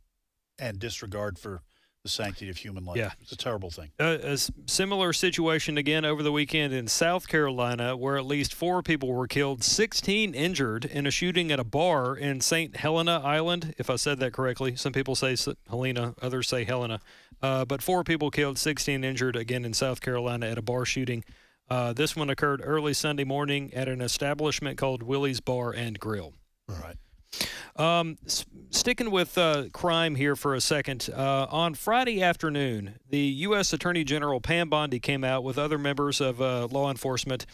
and disregard for the sanctity of human life. Yeah. It's a terrible thing. A similar situation again over the weekend in South Carolina, where at least 4 people were killed, 16 injured in a shooting at a bar in St. Helena Island, if I said that correctly. Some people say Helena, others say Helena. But 4 people killed, 16 injured, again in South Carolina at a bar shooting. This one occurred early Sunday morning at an establishment called Willie's Bar and Grill. All right. Sticking with crime here for a second, on Friday afternoon, the U.S. Attorney General Pam Bondi came out with other members of law enforcement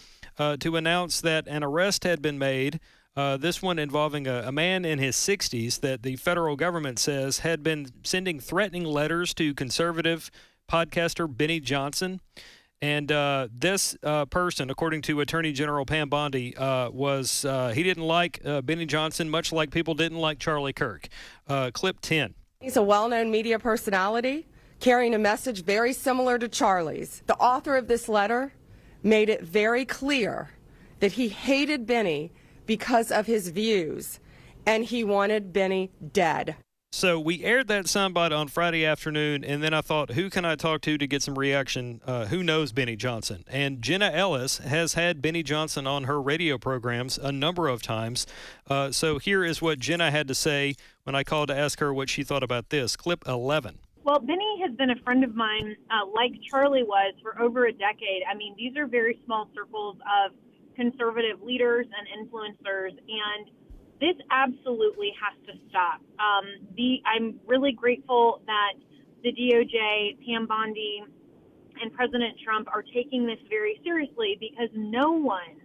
to announce that an arrest had been made, this one involving a man in his 60s that the federal government says had been sending threatening letters to conservative podcaster Benny Johnson. And this person, according to Attorney General Pam Bondi, he didn't like Benny Johnson, much like people didn't like Charlie Kirk. Clip 10. He's a well-known media personality carrying a message very similar to Charlie's. The author of this letter made it very clear that he hated Benny because of his views, and he wanted Benny dead. So we aired that soundbite on Friday afternoon, and then I thought, who can I talk to get some reaction? Who knows Benny Johnson? And Jenna Ellis has had Benny Johnson on her radio programs a number of times. So here is what Jenna had to say when I called to ask her what she thought about this. Clip 11. Well, Benny has been a friend of mine, like Charlie was, for over a decade. I mean, these are very small circles of conservative leaders and influencers, and this absolutely has to stop. I'm really grateful that the DOJ, Pam Bondi, and President Trump are taking this very seriously, because no one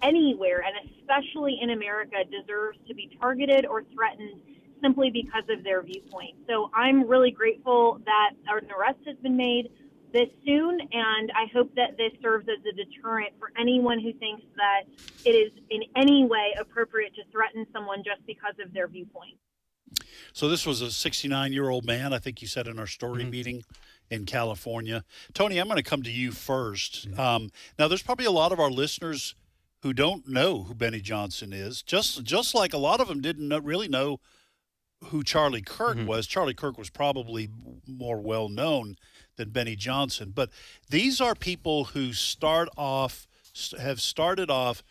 anywhere, and especially in America, deserves to be targeted or threatened simply because of their viewpoint. So I'm really grateful that an arrest has been made this soon, and I hope that this serves as a deterrent for anyone who thinks that it is in any way appropriate to threaten someone just because of their viewpoint. So this was a 69-year-old man, I think you said in our story meeting in California. Tony, I'm going to come to you first. Now, there's probably a lot of our listeners who don't know who Benny Johnson is, just like a lot of them didn't really know who Charlie Kirk was. Charlie Kirk was probably more well-known than Benny Johnson. But these are people who have started off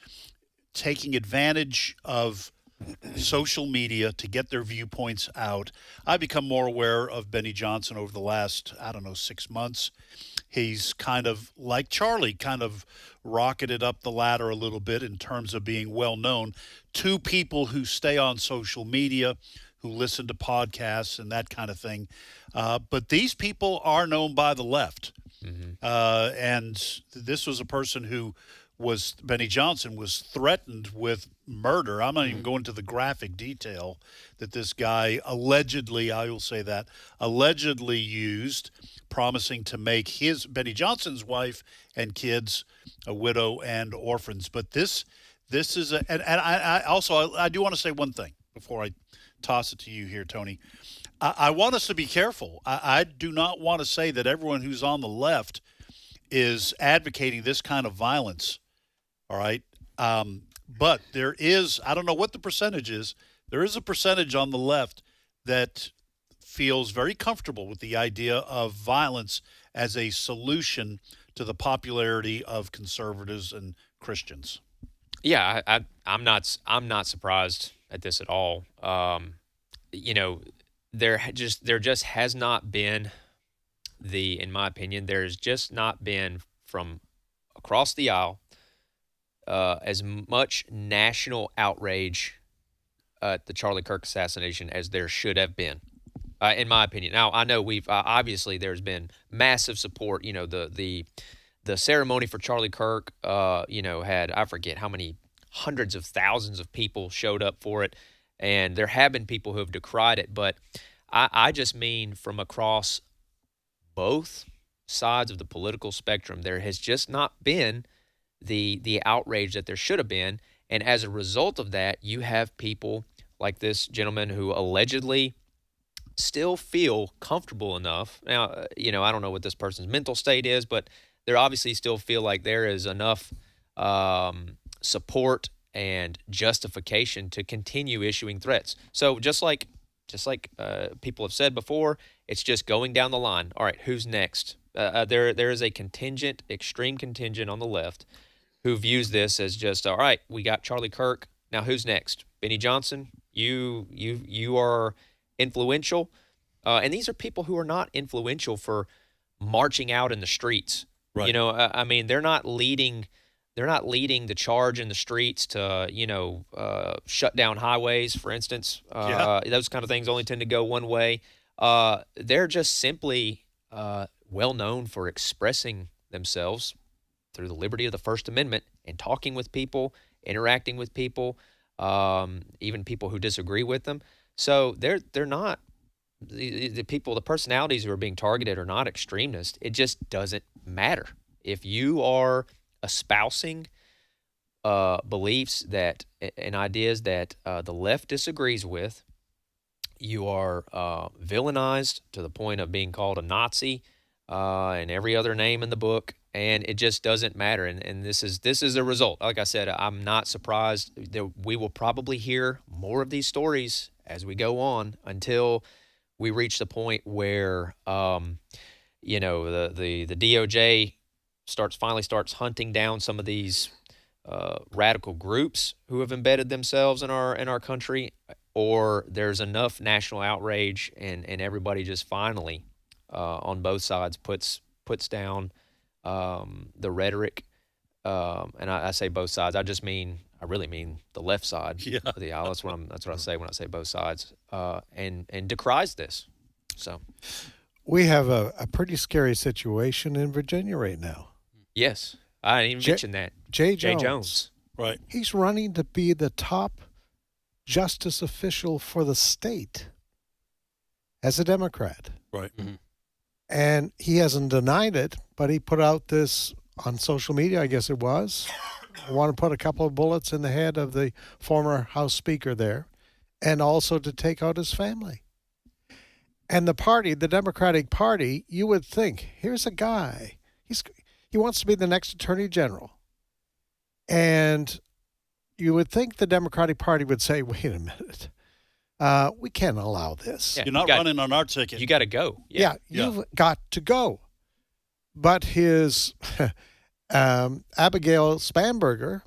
taking advantage of social media to get their viewpoints out. I've become more aware of Benny Johnson over the last, 6 months. He's kind of like Charlie, kind of rocketed up the ladder a little bit in terms of being well known. Two people who stay on social media, who listen to podcasts and that kind of thing. But these people are known by the left. And this was a person who Benny Johnson was threatened with murder. I'm not even going into the graphic detail that this guy allegedly, I will say that, allegedly used, promising to make Benny Johnson's wife and kids a widow and orphans. But this is and I do want to say one thing before I toss it to you here, Tony. I want us to be careful. I do not want to say that everyone who's on the left is advocating this kind of violence. All right. But there is, I don't know what the percentage is, there is a percentage on the left that feels very comfortable with the idea of violence as a solution to the popularity of conservatives and Christians. Yeah, I'm not surprised at this at all. There just has not been in my opinion, there's just not been from across the aisle as much national outrage at the Charlie Kirk assassination as there should have been, in my opinion. Now, I know we've obviously there's been massive support. The ceremony for Charlie Kirk, had, I forget how many hundreds of thousands of people showed up for it, and there have been people who have decried it. But I just mean from across both sides of the political spectrum, there has just not been the outrage that there should have been. And as a result of that, you have people like this gentleman who allegedly still feel comfortable enough. Now, I don't know what this person's mental state is, but they obviously still feel like there is enough support and justification to continue issuing threats. So just like people have said before, it's just going down the line. All right, who's next? There is a extreme contingent on the left who views this as just, all right, we got Charlie Kirk. Now who's next? Benny Johnson, you are influential. And these are people who are not influential for marching out in the streets. Right. They're not leading the charge in the streets to, shut down highways, for instance. Those kind of things only tend to go one way. They're just simply well known for expressing themselves through the liberty of the First Amendment and talking with people, interacting with people, even people who disagree with them. So they're not the personalities who are being targeted are not extremists. It just doesn't matter. If you are espousing beliefs and ideas that the left disagrees with, you are villainized to the point of being called a Nazi and every other name in the book, and it just doesn't matter. And this is a result. Like I said, I'm not surprised that we will probably hear more of these stories as we go on until we reach the point where the DOJ finally starts hunting down some of these radical groups who have embedded themselves in our country, or there's enough national outrage and everybody just finally on both sides puts down the rhetoric. And I say both sides. I really mean the left side of the aisle. That's what I say when I say both sides. And decries this. So we have a pretty scary situation in Virginia right now. Yes, I didn't even mention that. Jay Jones. Right. He's running to be the top justice official for the state as a Democrat. Right. And he hasn't denied it, but he put out this on social media, I guess it was. I want to put a couple of bullets in the head of the former House Speaker there, and also to take out his family. And the party, the Democratic Party, you would think, here's a guy, he wants to be the next Attorney General. And you would think the Democratic Party would say, wait a minute, we can't allow this. You're not running on our ticket. You got to go. Yeah, you've got to go. But his Abigail Spanberger,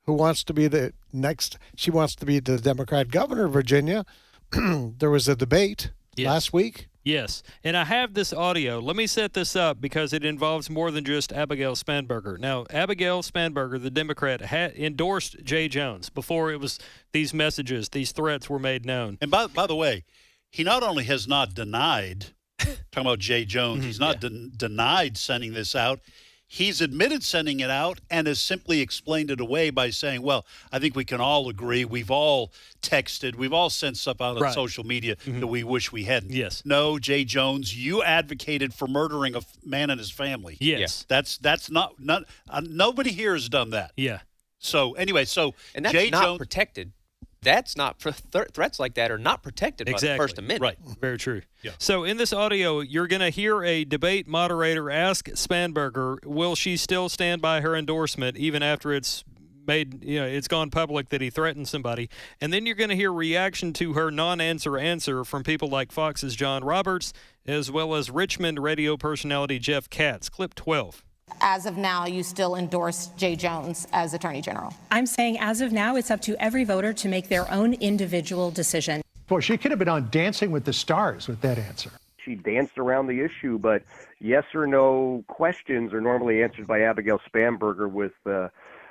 who wants to be the next, she wants to be the Democrat governor of Virginia. There was a debate last week. Yes, and I have this audio. Let me set this up because it involves more than just Abigail Spanberger. Now, Abigail Spanberger, the Democrat, had endorsed Jay Jones before it was these messages, these threats were made known. And by the way, he not only has not denied, talking about Jay Jones, he's not denied sending this out. He's admitted sending it out and has simply explained it away by saying, well, I think we can all agree. We've all texted. We've all sent stuff out on social media that we wish we hadn't. Yes. No, Jay Jones, you advocated for murdering a man and his family. Yes. That's not nobody here has done that. Yeah. So anyway, and that's Jay not Jones, protected. That's not threats like that are not protected by the First Amendment. Right. Very true. Yeah. So in this audio, you're going to hear a debate moderator ask Spanberger, will she still stand by her endorsement even after it's made, it's gone public that he threatened somebody? And then you're going to hear reaction to her non-answer from people like Fox's John Roberts, as well as Richmond radio personality Jeff Katz. Clip 12. As of now, you still endorse Jay Jones as Attorney General? I'm saying as of now, it's up to every voter to make their own individual decision. Boy, she could have been on Dancing with the Stars with that answer. She danced around the issue, but yes or no questions are normally answered by Abigail Spanberger with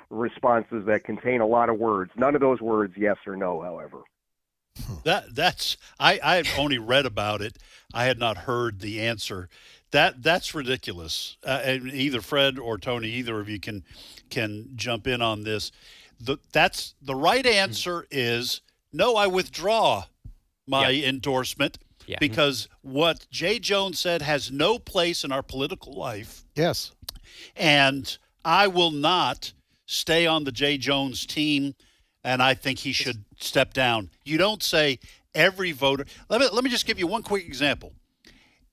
responses that contain a lot of words. None of those words, yes or no, however. I've only read about it. I had not heard the answer. That's ridiculous. And either Fred or Tony, either of you can jump in on this. That's the right answer is no. I withdraw my endorsement because what Jay Jones said has no place in our political life. Yes, and I will not stay on the Jay Jones team. And I think he should step down. You don't say every voter. Let me just give you one quick example.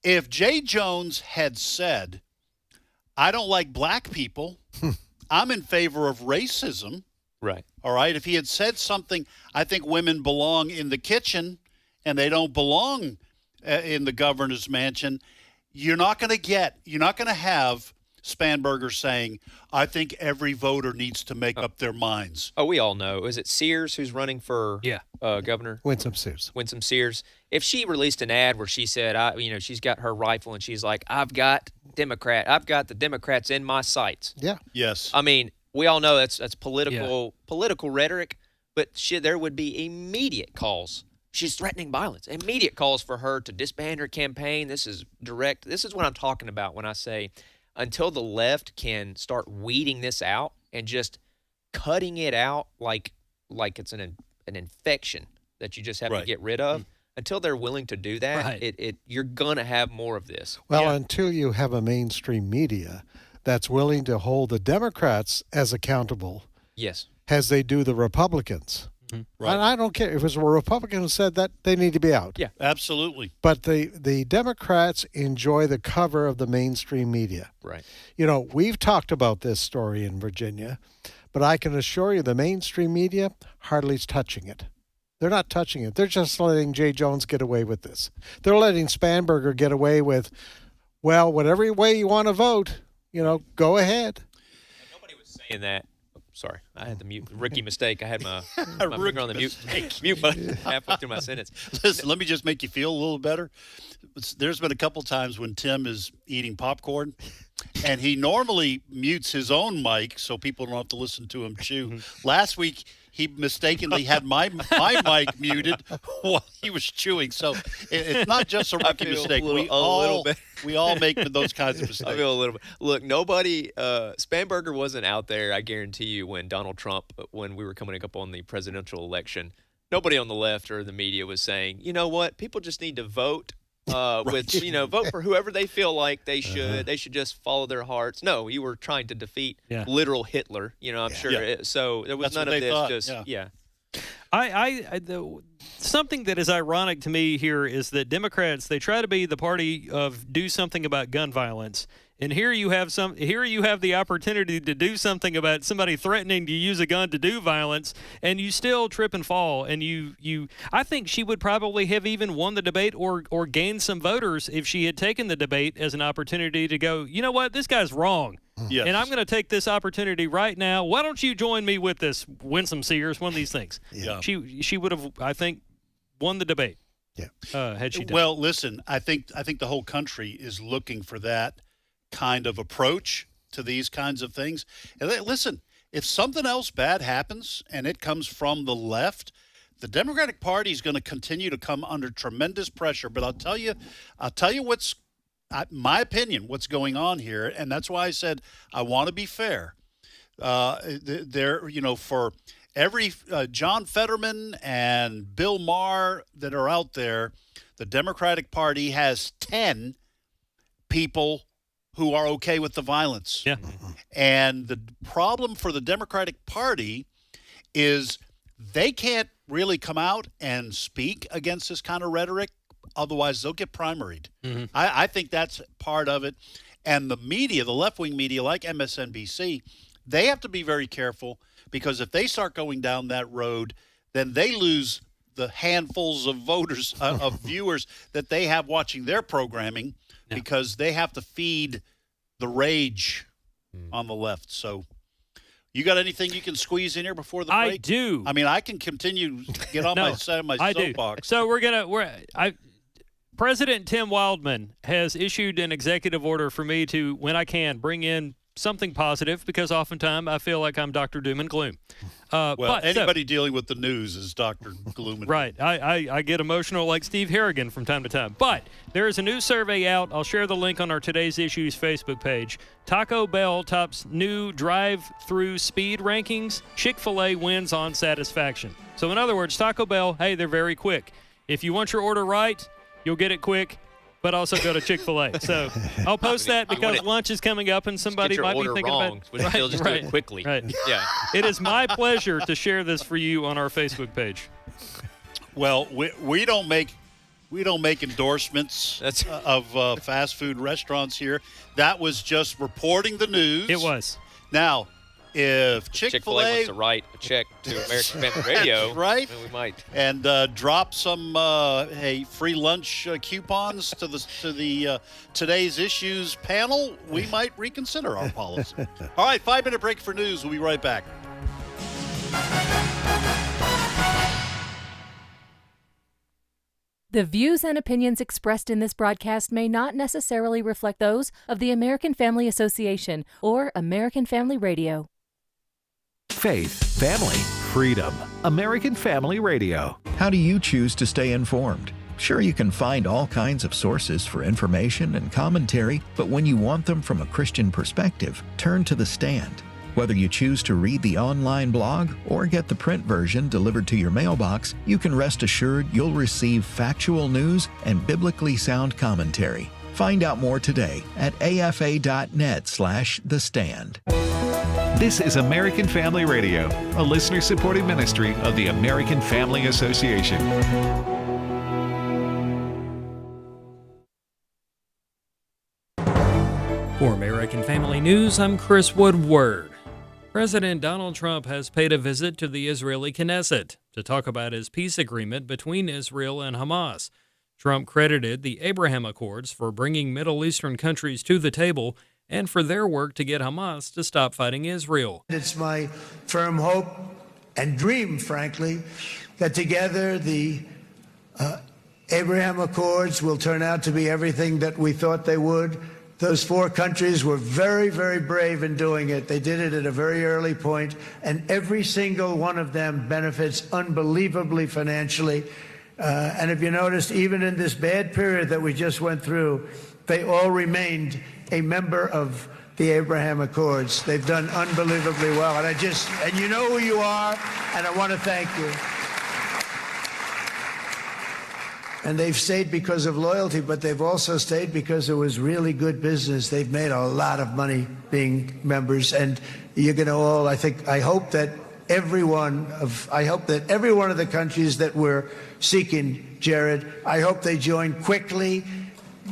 If Jay Jones had said, I don't like black people, I'm in favor of racism. Right. All right. If he had said something, I think women belong in the kitchen and they don't belong in the governor's mansion, you're not going to have Spanberger saying, I think every voter needs to make up their minds. Oh, we all know. Is it Sears who's running for governor? Winsome Sears. Winsome Sears. If she released an ad where she said, she's got her rifle and she's like, I've got the Democrats in my sights. Yeah. Yes. I mean, we all know that's political rhetoric, but there would be immediate calls. She's threatening violence. Immediate calls for her to disband her campaign. This is direct. This is what I'm talking about when I say until the left can start weeding this out and just cutting it out like it's an infection that you just have to get rid of, until they're willing to do that, you're going to have more of this. Well, until you have a mainstream media that's willing to hold the Democrats as accountable as they do the Republicans. Right. And I don't care if it was a Republican who said that, they need to be out. Yeah, absolutely. But the Democrats enjoy the cover of the mainstream media. Right. We've talked about this story in Virginia, but I can assure you the mainstream media hardly is touching it. They're not touching it. They're just letting Jay Jones get away with this. They're letting Spanberger get away with, well, whatever way you want to vote, go ahead. Nobody was saying that. Sorry, I had the rookie mistake. I had my finger on the mute button halfway through my sentence. Listen, let me just make you feel a little better. There's been a couple times when Tim is eating popcorn, and he normally mutes his own mic so people don't have to listen to him chew. Last week, he mistakenly had my mic muted while he was chewing. So it's not just a rookie mistake. We all make those kinds of mistakes. I feel a little bit. Look, nobody, Spanberger wasn't out there, I guarantee you, when Donald Trump, when we were coming up on the presidential election, nobody on the left or the media was saying, you know what, people just need to vote. With vote for whoever they feel like they should. They should just follow their hearts. No, you were trying to defeat literal Hitler. I'm sure. So there was none of this. Something that is ironic to me here is that Democrats, they try to be the party of do something about gun violence. And here you have the opportunity to do something about somebody threatening to use a gun to do violence, and you still trip and fall. And I think she would probably have even won the debate or gained some voters if she had taken the debate as an opportunity to go, you know what, this guy's wrong. Yes. And I'm going to take this opportunity right now. Why don't you join me with this, Winsome Sears, one of these things? Yeah. She would have, I think, won the debate. Yeah. Had she done. Well, listen, I think the whole country is looking for that kind of approach to these kinds of things. And listen, if something else bad happens and it comes from the left, the Democratic Party is going to continue to come under tremendous pressure. But I'll tell you what's my opinion, what's going on here, and that's why I said I want to be fair. For every John Fetterman and Bill Maher that are out there, the Democratic Party has 10 people who are okay with the violence. Yeah. And the problem for the Democratic Party is they can't really come out and speak against this kind of rhetoric. Otherwise, they'll get primaried. Mm-hmm. I think that's part of it. And the media, the left-wing media like MSNBC, they have to be very careful because if they start going down that road, then they lose the handfuls of voters, of viewers that they have watching their programming because they have to feed the rage on the left. So you got anything you can squeeze in here before the break? I do. I mean, I can continue to get on my soapbox. So President Tim Wildmon has issued an executive order for me to, when I can, bring in something positive because oftentimes I feel like I'm Dr. Doom and Gloom. Anybody dealing with the news is Dr. Gloom. Right. I get emotional like Steve Harrigan from time to time. But there is a new survey out. I'll share the link on our Today's Issues Facebook page. Taco Bell tops new drive-through speed rankings. Chick-fil-A wins on satisfaction. So in other words, Taco Bell, hey, they're very quick. If you want your order right, you'll get it quick. But also go to Chick-fil-A. So I'll post that because lunch is coming up and somebody might be thinking wrong, about it. Just do it quickly. Right. Yeah. It is my pleasure to share this for you on our Facebook page. Well, we don't make endorsements of fast food restaurants here. That was just reporting the news. It was. Now, if Chick-fil-A wants to write a check to American Family Radio, right? Then we might. And drop some free lunch coupons to the Today's Issues panel, we might reconsider our policy. All right, 5-minute break for news. We'll be right back. The views and opinions expressed in this broadcast may not necessarily reflect those of the American Family Association or American Family Radio. Faith, family, freedom. American Family Radio. How do you choose to stay informed? Sure, you can find all kinds of sources for information and commentary, but when you want them from a Christian perspective, turn to The Stand. Whether you choose to read the online blog or get the print version delivered to your mailbox, you can rest assured you'll receive factual news and biblically sound commentary. Find out more today at afa.net/The Stand. This is American Family Radio, a listener-supported ministry of the American Family Association. For American Family News, I'm Chris Woodward. President Donald Trump has paid a visit to the Israeli Knesset to talk about his peace agreement between Israel and Hamas. Trump credited the Abraham Accords for bringing Middle Eastern countries to the table and for their work to get Hamas to stop fighting Israel. It's my firm hope and dream, frankly, that together the Abraham Accords will turn out to be everything that we thought they would. Those 4 countries were very, very brave in doing it. They did it at a very early point, and every single one of them benefits unbelievably financially. And if you noticed, even in this bad period that we just went through, they all remained a member of the Abraham Accords. They've done unbelievably well. And you know who you are, and I want to thank you. And they've stayed because of loyalty, but they've also stayed because it was really good business. They've made a lot of money being members, and you're going to all, I hope that every one of the countries that we're seeking, Jared, I hope they join quickly.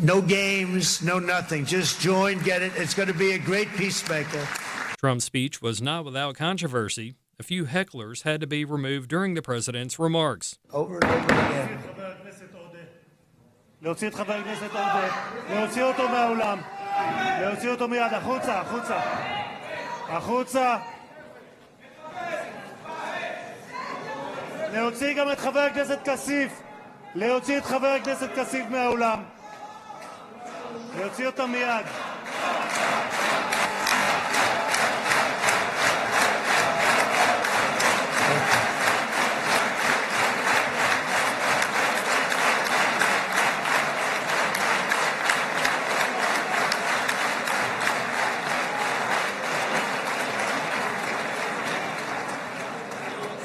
No games, no nothing. Just join, get it. It's going to be a great peacemaker. Trump's speech was not without controversy. A few hecklers had to be removed during the president's remarks. Over and over again. להוציא את חבר הכנסת עודה, להוציא אותו מהאולם, להוציא אותו מיד, החוצה, החוצה, החוצה. להוציא גם את חבר הכנסת כסיף, להוציא את חבר הכנסת כסיף מהאולם, להוציא אותם מיד.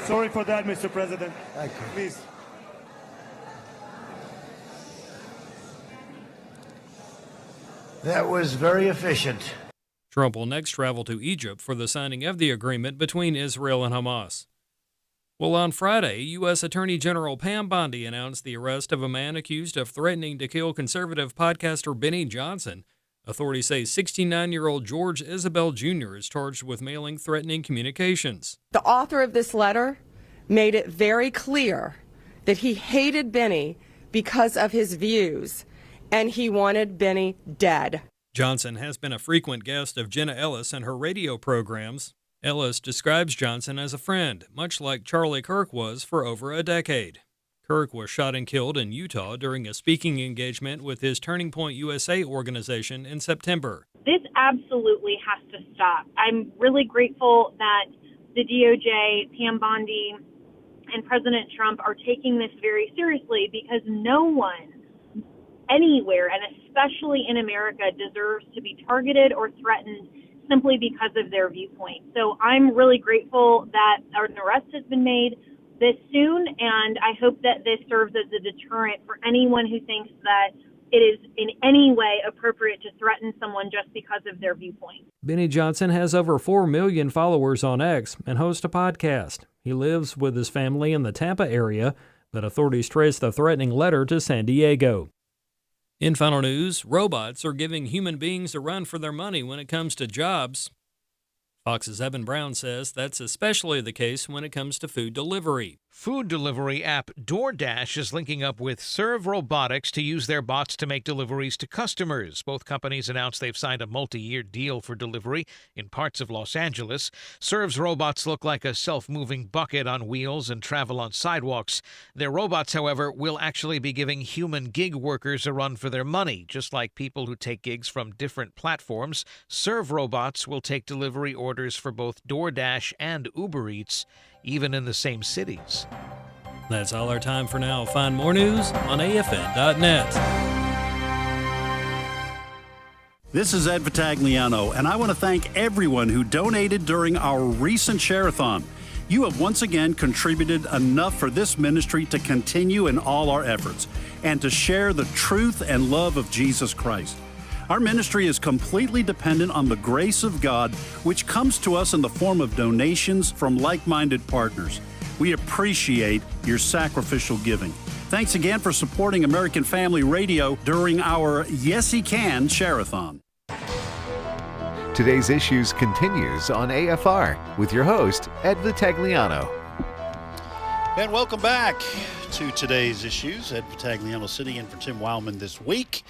Sorry for that, Mr. President. Thank you. Please. That was very efficient. Trump will next travel to Egypt for the signing of the agreement between Israel and Hamas. Well, on Friday, U.S. Attorney General Pam Bondi announced the arrest of a man accused of threatening to kill conservative podcaster Benny Johnson. Authorities say 69-year-old George Isabel Jr. is charged with mailing threatening communications. The author of this letter made it very clear that he hated Benny because of his views, and he wanted Benny dead. Johnson has been a frequent guest of Jenna Ellis and her radio programs. Ellis describes Johnson as a friend, much like Charlie Kirk was for over a decade. Kirk was shot and killed in Utah during a speaking engagement with his Turning Point USA organization in September. This absolutely has to stop. I'm really grateful that the DOJ, Pam Bondi, and President Trump are taking this very seriously, because no one anywhere, and especially in America, deserves to be targeted or threatened simply because of their viewpoint. So I'm really grateful that an arrest has been made this soon, and I hope that this serves as a deterrent for anyone who thinks that it is in any way appropriate to threaten someone just because of their viewpoint. Benny Johnson has over 4 million followers on X and hosts a podcast. He lives with his family in the Tampa area, but authorities trace the threatening letter to San Diego. In final news, robots are giving human beings a run for their money when it comes to jobs. Fox's Evan Brown says that's especially the case when it comes to food delivery. Food delivery app DoorDash is linking up with Serve Robotics to use their bots to make deliveries to customers. Both companies announced they've signed a multi-year deal for delivery in parts of Los Angeles. Serve's robots look like a self-moving bucket on wheels and travel on sidewalks. Their robots, however, will actually be giving human gig workers a run for their money. Just like people who take gigs from different platforms, Serve robots will take delivery orders for both DoorDash and Uber Eats, even in the same cities. That's all our time for now. Find more news on AFN.net. This is Ed Vitagliano, and I want to thank everyone who donated during our recent Share-a-thon. You have once again contributed enough for this ministry to continue in all our efforts and to share the truth and love of Jesus Christ. Our ministry is completely dependent on the grace of God, which comes to us in the form of donations from like-minded partners. We appreciate your sacrificial giving. Thanks again for supporting American Family Radio during our Yes He Can Share-a-thon. Today's Issues continues on AFR with your host, Ed Vitagliano. And welcome back to Today's Issues. Ed Vitagliano sitting in for Tim Wildmon this week.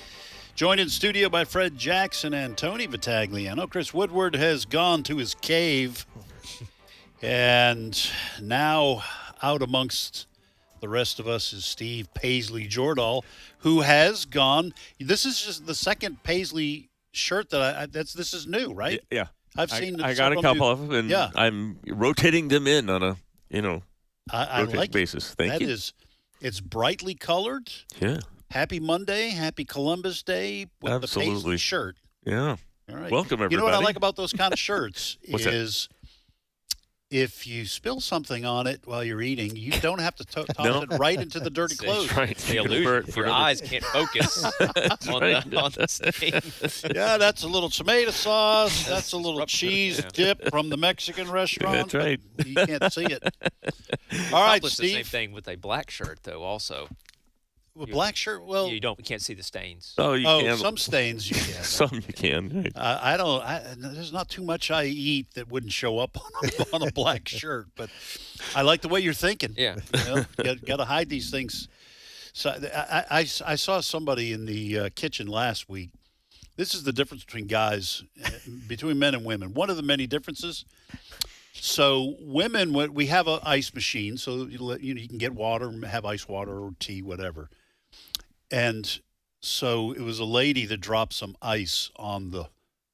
Joined in studio by Fred Jackson and Tony Vitagliano. Chris Woodward has gone to his cave. And now out amongst the rest of us is Steve Paisley Jordahl, who has gone. This is just the second Paisley shirt that this is new, right? Yeah. I've seen I got a couple of them, and yeah. I'm rotating them in on a, I like basis. Thank you. It's brightly colored. Yeah. Happy Monday, happy Columbus Day with Absolutely. the Paisley shirt. Yeah. All right. Welcome, everybody. You know what I like about those kind of shirts What's is if you spill something on it while you're eating, you don't have to toss it right into the dirty clothes. That's right. The illusion. Your eyes can't focus on the stain. Yeah, that's a little tomato sauce. That's a little cheese dip from the Mexican restaurant. That's right. You can't see it. All right, Steve. The same Steve. thing with a black shirt, though. Also, Well, black shirt. Well, you can't see the stains. Oh, you can. Some stains you can. Some you can. Right. There's not too much I eat that wouldn't show up on a black shirt, but I like the way you're thinking. Yeah. Got to hide these things. So I saw somebody in the kitchen last week. This is the difference between guys, between men and women. One of the many differences. So women, we have an ice machine, so you can get water, have ice water or tea, whatever. And so it was a lady that dropped some ice on the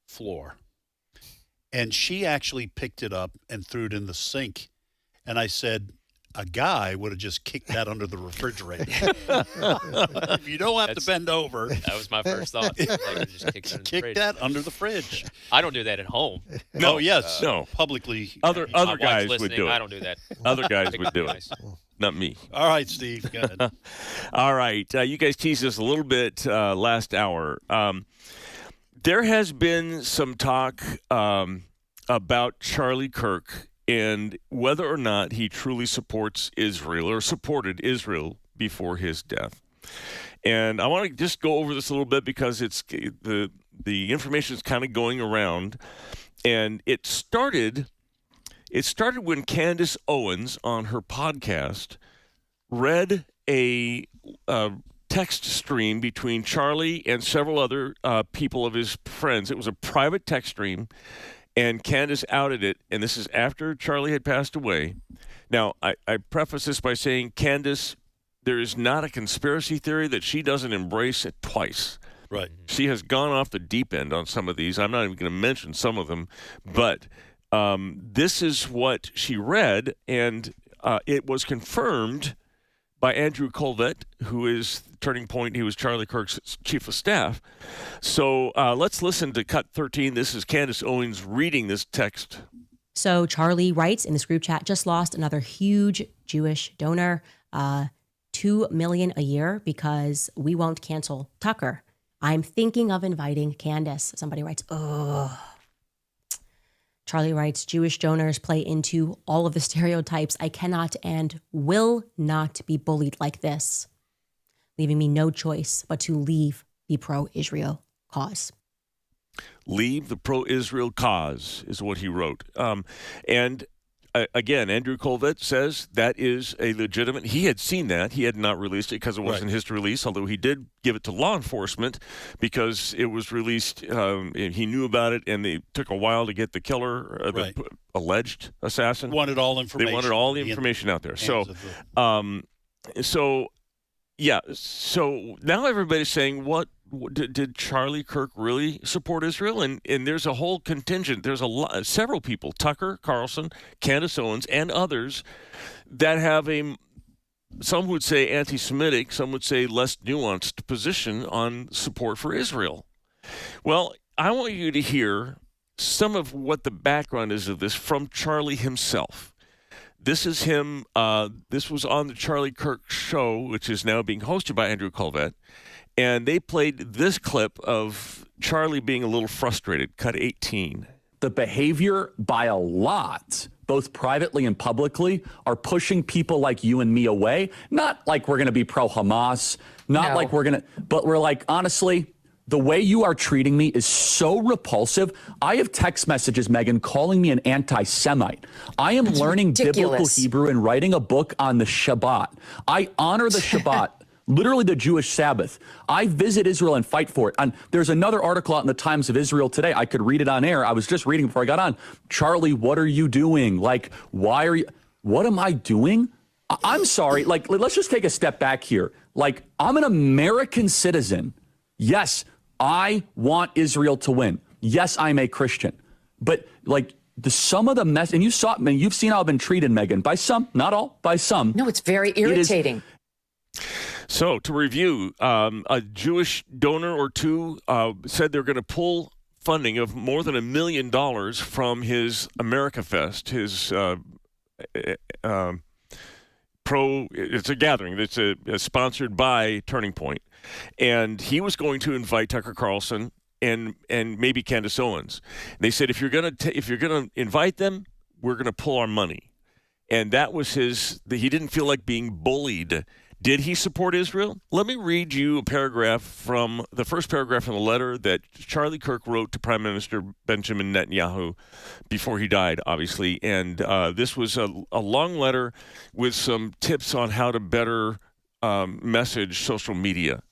floor. And she actually picked it up and threw it in the sink. And I said, a guy would have just kicked that under the refrigerator. If you don't have to bend over. That was my first thought. Just kick that under the fridge. I don't do that at home. No, yes. No. Publicly. Other guys would do it. I don't do that. Other guys would do it. Not me. All right, Steve. Go ahead. All right. You guys teased us a little bit last hour. There has been some talk about Charlie Kirk and whether or not he truly supports Israel or supported Israel before his death. And I want to just go over this a little bit because it's the information is kind of going around. And it started when Candace Owens on her podcast read a text stream between Charlie and several other people of his friends. It was a private text stream. And Candace outed it, and this is after Charlie had passed away. Now, I preface this by saying, Candace, there is not a conspiracy theory that she doesn't embrace it twice. Right. She has gone off the deep end on some of these. I'm not even going to mention some of them, but this is what she read, and it was confirmed by Andrew Colvett, who is Turning Point. He was Charlie Kirk's chief of staff. So let's listen to Cut 13. This is Candace Owens reading this text. So Charlie writes in this group chat, just lost another huge Jewish donor, $2 million a year because we won't cancel Tucker. I'm thinking of inviting Candace. Somebody writes, oh. Charlie writes, Jewish donors play into all of the stereotypes. I cannot and will not be bullied like this, leaving me no choice but to leave the pro-Israel cause. Leave the pro-Israel cause is what he wrote. And again, Andrew Colvett says that is a legitimate. He had seen that. He had not released it because it wasn't his to release, although he did give it to law enforcement because it was released. He knew about it, and they took a while to get the killer, the alleged assassin. Wanted all information. They wanted all the information out there. So now everybody's saying, what did Charlie Kirk really support Israel? And there's a whole contingent. There's several people, Tucker Carlson, Candace Owens, and others that have some would say anti-Semitic, some would say less nuanced position on support for Israel. Well, I want you to hear some of what the background is of this from Charlie himself. This is him. This was on the Charlie Kirk show, which is now being hosted by Andrew Colvett. And they played this clip of Charlie being a little frustrated. Cut 18. The behavior by a lot, both privately and publicly, are pushing people like you and me away. Not like we're going to be pro-Hamas, not like we're going to, but we're like, honestly, the way you are treating me is so repulsive. I have text messages, Megan, calling me an anti-Semite. I am learning biblical Hebrew and writing a book on the Shabbat. I honor the Shabbat. Literally the Jewish Sabbath. I visit Israel and fight for it. And there's another article out in the Times of Israel today. I could read it on air. I was just reading before I got on. Charlie, what are you doing? Like, why are you? What am I doing? I'm sorry. Like, let's just take a step back here. Like, I'm an American citizen. Yes, I want Israel to win. Yes, I'm a Christian. But like, some of the mess, and you've seen how I've been treated, Megan, by some, not all, by some. No, it's very irritating. So to review, a Jewish donor or two said they're going to pull funding of more than $1 million from his America Fest, his it's a gathering that's sponsored by Turning Point, and he was going to invite Tucker Carlson and maybe Candace Owens. They said, if you're gonna invite them, we're gonna pull our money, and that was he didn't feel like being bullied. Did he support Israel? Let me read you a paragraph from the first paragraph in the letter that Charlie Kirk wrote to Prime Minister Benjamin Netanyahu before he died, obviously. And this was a long letter with some tips on how to better message social media.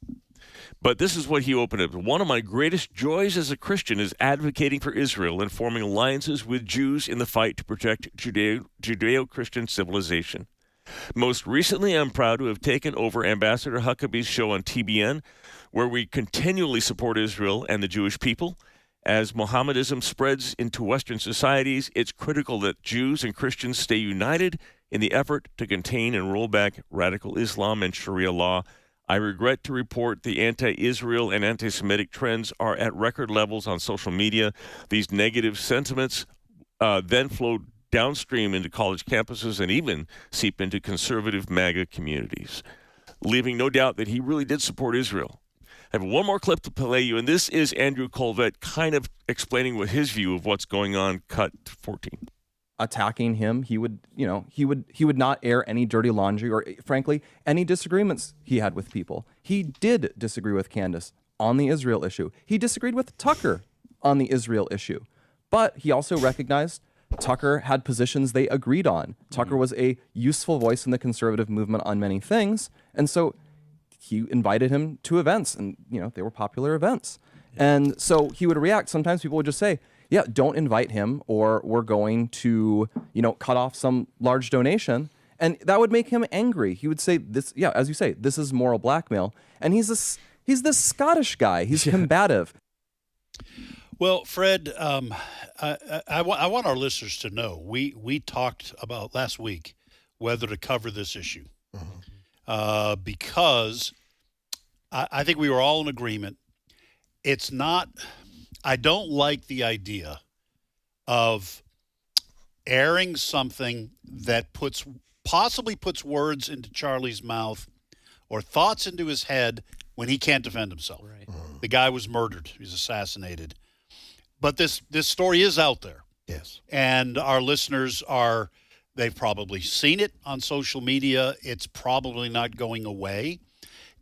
But this is what he opened it. One of my greatest joys as a Christian is advocating for Israel and forming alliances with Jews in the fight to protect Judeo-Christian civilization. Most recently, I'm proud to have taken over Ambassador Huckabee's show on TBN, where we continually support Israel and the Jewish people. As Mohammedanism spreads into Western societies, it's critical that Jews and Christians stay united in the effort to contain and roll back radical Islam and Sharia law. I regret to report the anti-Israel and anti-Semitic trends are at record levels on social media. These negative sentiments then flow downstream into college campuses and even seep into conservative MAGA communities, leaving no doubt that he really did support Israel. I have one more clip to play you, and this is Andrew Colvett kind of explaining what his view of what's going on. Cut 14. Attacking him, he would not air any dirty laundry or, frankly, any disagreements he had with people. He did disagree with Candace on the Israel issue. He disagreed with Tucker on the Israel issue, but he also recognized Tucker had positions they agreed on. Tucker was a useful voice in the conservative movement on many things, and so he invited him to events, and they were popular events. And so he would react. Sometimes people would just say, yeah, don't invite him, or we're going to, cut off some large donation. And that would make him angry. He would say this, yeah, as you say, this is moral blackmail. And he's this Scottish guy. He's combative. Well, Fred, I want our listeners to know we talked about last week whether to cover this issue because I think we were all in agreement. It's not. I don't like the idea of airing something that possibly puts words into Charlie's mouth or thoughts into his head when he can't defend himself. Right. The guy was murdered. He was assassinated. But this story is out there. Yes. And our listeners they've probably seen it on social media. It's probably not going away.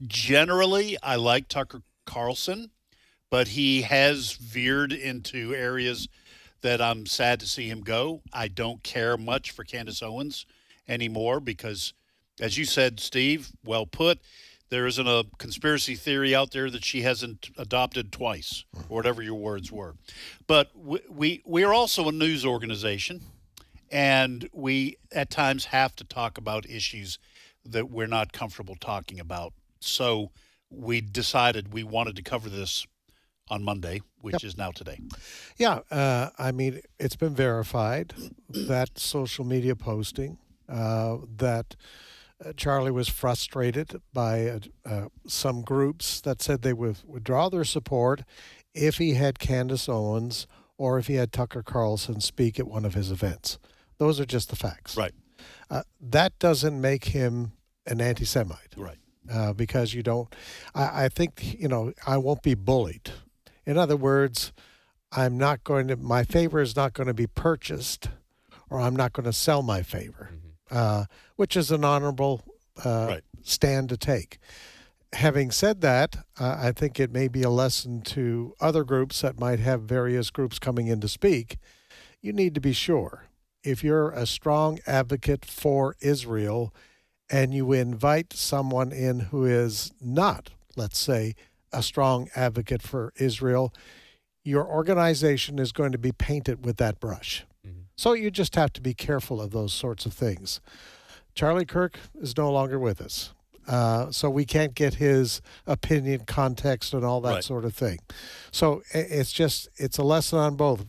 Generally, I like Tucker Carlson, but he has veered into areas that I'm sad to see him go. I don't care much for Candace Owens anymore because, as you said, Steve, well put, there isn't a conspiracy theory out there that she hasn't adopted twice, or whatever your words were. But we are also a news organization, and we at times have to talk about issues that we're not comfortable talking about. So we decided we wanted to cover this on Monday, which is now today. Yeah, it's been verified that social media posting that Charlie was frustrated by some groups that said they would withdraw their support if he had Candace Owens or if he had Tucker Carlson speak at one of his events. Those are just the facts. Right. That doesn't make him an anti-Semite. Right. Because you don't, I think, I won't be bullied. In other words, my favor is not going to be purchased, or I'm not going to sell my favor. Which is an honorable stand to take. Having said that, I think it may be a lesson to other groups that might have various groups coming in to speak. You need to be sure. If you're a strong advocate for Israel and you invite someone in who is not, let's say, a strong advocate for Israel, your organization is going to be painted with that brush. So you just have to be careful of those sorts of things. Charlie Kirk is no longer with us. So we can't get his opinion, context, and all that sort of thing. So it's a lesson on both.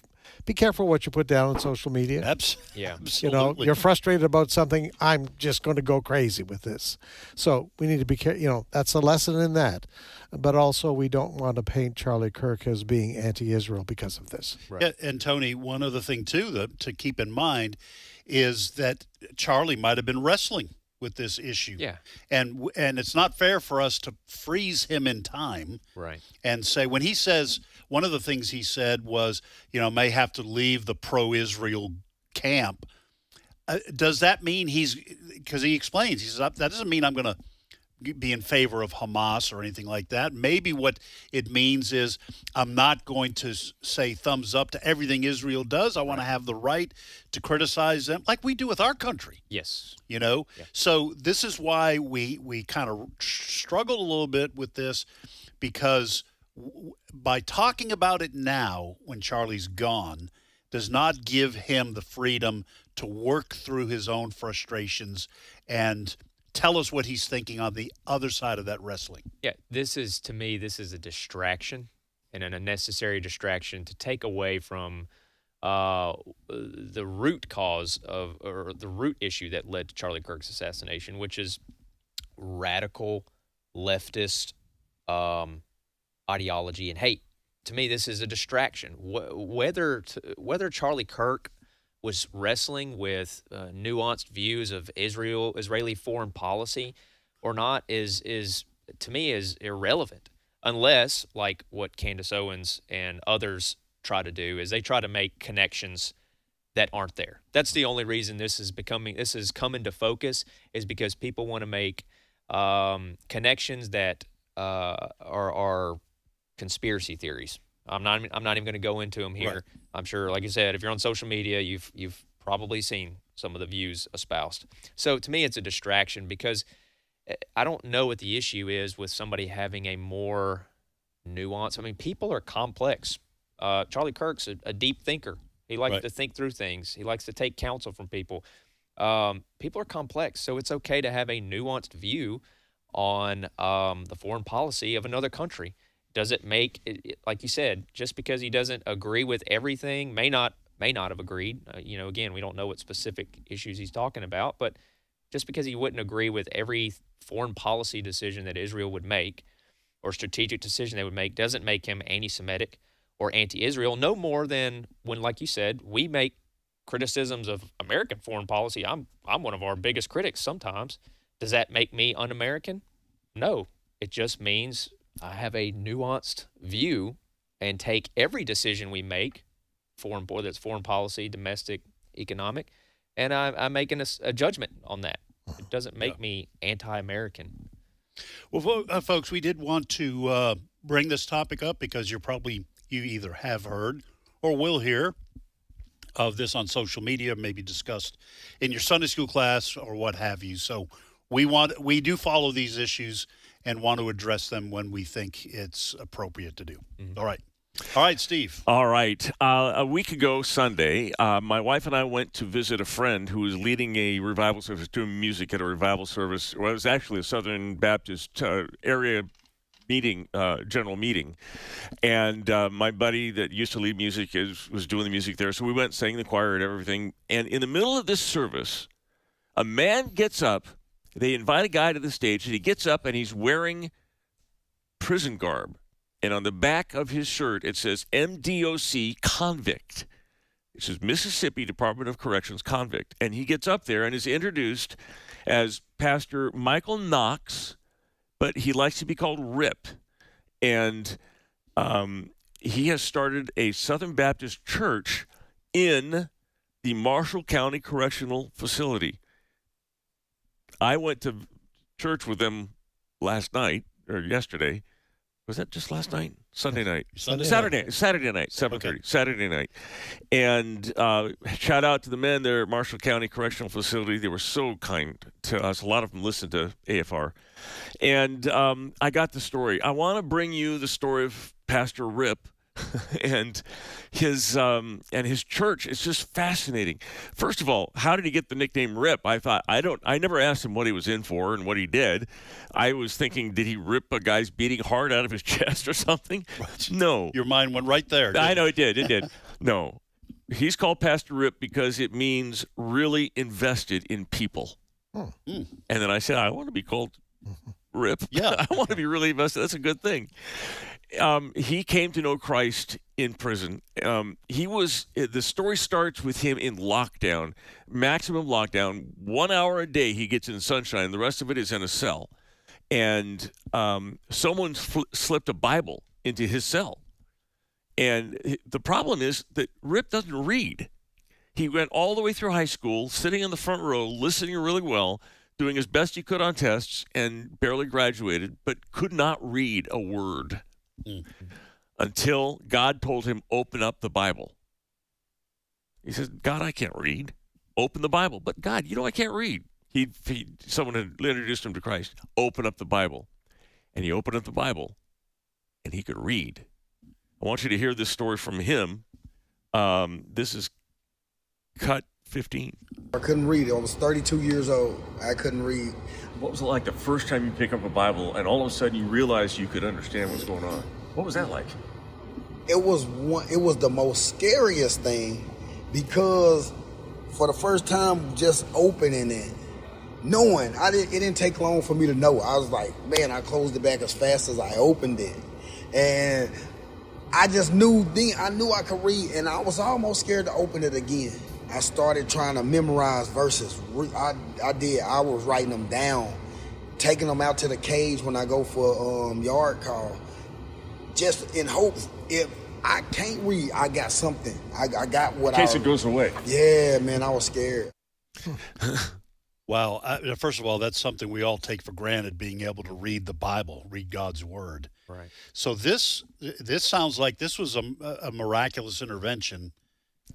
be careful what you put down on social media. Yeah. Absolutely. You're frustrated about something. I'm just going to go crazy with this. So we need to be careful. That's a lesson in that. But also, we don't want to paint Charlie Kirk as being anti-Israel because of this. Right. Yeah, and Tony, one other thing too to keep in mind is that Charlie might have been wrestling with this issue. Yeah. And it's not fair for us to freeze him in time. Right. And say, when he says, one of the things he said was, may have to leave the pro-Israel camp. Does that mean because he explains, he says, that doesn't mean I'm going to be in favor of Hamas or anything like that. Maybe what it means is I'm not going to say thumbs up to everything Israel does. I want to have the right to criticize them like we do with our country. Yes. Yeah. So this is why we kind of struggled a little bit with this, because by talking about it now when Charlie's gone does not give him the freedom to work through his own frustrations and tell us what he's thinking on the other side of that wrestling. Yeah, to me, this is a distraction and an unnecessary distraction to take away from the root cause or the root issue that led to Charlie Kirk's assassination, which is radical leftist ideology and hate. To me, this is a distraction. Whether Charlie Kirk was wrestling with nuanced views of Israeli foreign policy or not is to me is irrelevant, unless, like what Candace Owens and others try to do, is they try to make connections that aren't there. That's the only reason this has come into focus, is because people want to make connections that are conspiracy theories. I'm not even going to go into them here. Right. I'm sure, like you said, if you're on social media, you've probably seen some of the views espoused. So to me, it's a distraction, because I don't know what the issue is with somebody having a more nuance. I mean, people are complex. Charlie Kirk's a deep thinker. He likes to think through things. He likes to take counsel from people. People are complex, so it's okay to have a nuanced view on the foreign policy of another country. Does it make, like you said, just because he doesn't agree with everything, may not have agreed. Again, we don't know what specific issues he's talking about, but just because he wouldn't agree with every foreign policy decision that Israel would make or strategic decision they would make doesn't make him anti-Semitic or anti-Israel, no more than when, like you said, we make criticisms of American foreign policy. I'm one of our biggest critics sometimes. Does that make me un-American? No. It just means I have a nuanced view and take every decision we make, whether it's foreign policy, domestic, economic, and I'm making a judgment on that. It doesn't make me anti-American. Well, folks, we did want to bring this topic up because you either have heard or will hear of this on social media, maybe discussed in your Sunday school class or what have you. So we do follow these issues and want to address them when we think it's appropriate to do. Mm-hmm. All right, Steve. All right. A week ago Sunday, my wife and I went to visit a friend who was leading a revival service, doing music at a revival service. Well, it was actually a Southern Baptist area meeting, general meeting. And my buddy that used to lead music was doing the music there. So we went, sang the choir and everything. And in the middle of this service, a man gets up. They invite a guy to the stage, and he gets up, and he's wearing prison garb. And on the back of his shirt, it says MDOC convict. It says Mississippi Department of Corrections convict. And he gets up there and is introduced as Pastor Michael Knox, but he likes to be called Rip. And he has started a Southern Baptist church in the Marshall County Correctional Facility. I went to church with them last night, or yesterday. Was that just last night? Saturday night, 7:30, okay. Saturday night. And shout out to the men there at Marshall County Correctional Facility. They were so kind to us. A lot of them listened to AFR. And I got the story. I want to bring you the story of Pastor Rip and his church. It's just fascinating. First of all, how did he get the nickname Rip? I never asked him what he was in for and what he did. I was thinking, did he rip a guy's beating heart out of his chest or something? Right. No. Your mind went right there. I know it did. It did. No. He's called Pastor Rip because it means really invested in people. Mm. And then I said, I want to be called Rip. Yeah. I want to be really invested. That's a good thing. He came to know Christ in prison. The story starts with him in lockdown, maximum lockdown. 1 hour a day he gets in sunshine. The rest of it is in a cell. And someone slipped a Bible into his cell. And the problem is that Rip doesn't read. He went all the way through high school, sitting in the front row, listening really well, doing as best he could on tests, and barely graduated, but could not read a word until God told him, open up the Bible. He says, God, I can't read. Open the Bible. But God, I can't read. Someone had introduced him to Christ. Open up the Bible. And he opened up the Bible, and he could read. I want you to hear this story from him. This is cut 15. I couldn't read. I was 32 years old. I couldn't read. What was it like the first time you pick up a Bible and all of a sudden you realized you could understand what's going on? What was that like? It was the most scariest thing, because for the first time just opening it, knowing, it didn't take long for me to know. I was like, man, I closed it back as fast as I opened it. And I just knew then, I knew I could read, and I was almost scared to open it again. I started trying to memorize verses. I did. I was writing them down, taking them out to the cage when I go for yard call, just in hopes if I can't read, I got something. I got what in case it goes away. Yeah, man, I was scared. Wow. First of all, that's something we all take for granted, being able to read the Bible, read God's Word. Right. So this sounds like this was a miraculous intervention.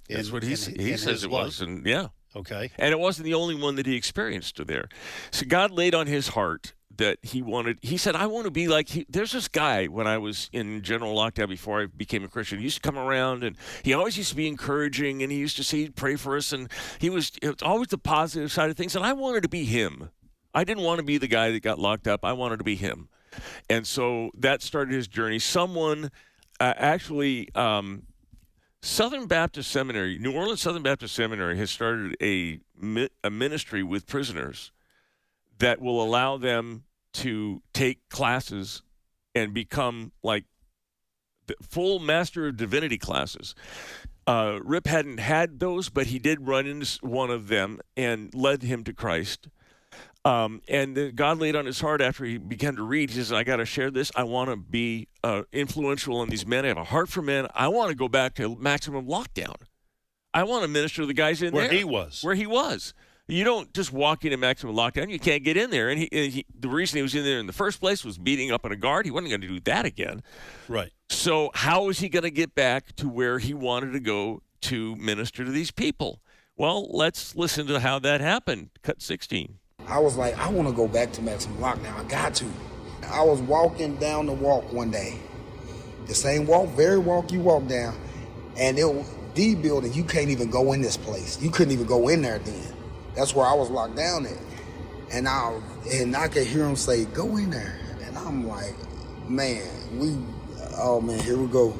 That's what he says it was. And yeah. Okay. And it wasn't the only one that he experienced there. So God laid on his heart that he said, I want to be like, there's this guy when I was in general lockdown before I became a Christian. He used to come around and he always used to be encouraging, and he used to say he'd pray for us, and it was always the positive side of things. And I wanted to be him. I didn't want to be the guy that got locked up. I wanted to be him. And so that started his journey. Someone Southern Baptist Seminary, New Orleans Southern Baptist Seminary has started a ministry with prisoners that will allow them to take classes and become like the full Master of Divinity classes. Rip hadn't had those, but he did run into one of them and led him to Christ. And God laid on his heart after he began to read. He says, I got to share this. I want to be influential on these men. I have a heart for men. I want to go back to maximum lockdown. I want to minister to the guys in where there. Where he was. You don't just walk into maximum lockdown. You can't get in there. And the reason he was in there in the first place was beating up on a guard. He wasn't going to do that again. Right. So how is he going to get back to where he wanted to go to minister to these people? Well, let's listen to how that happened. Cut 16. I was like, I want to go back to maximum lockdown. I got to. I was walking down the walk one day. The same walk, very walk you walk down. And the building, you can't even go in this place. You couldn't even go in there then. That's where I was locked down at. And I could hear him say, go in there. And I'm like, man, here we go.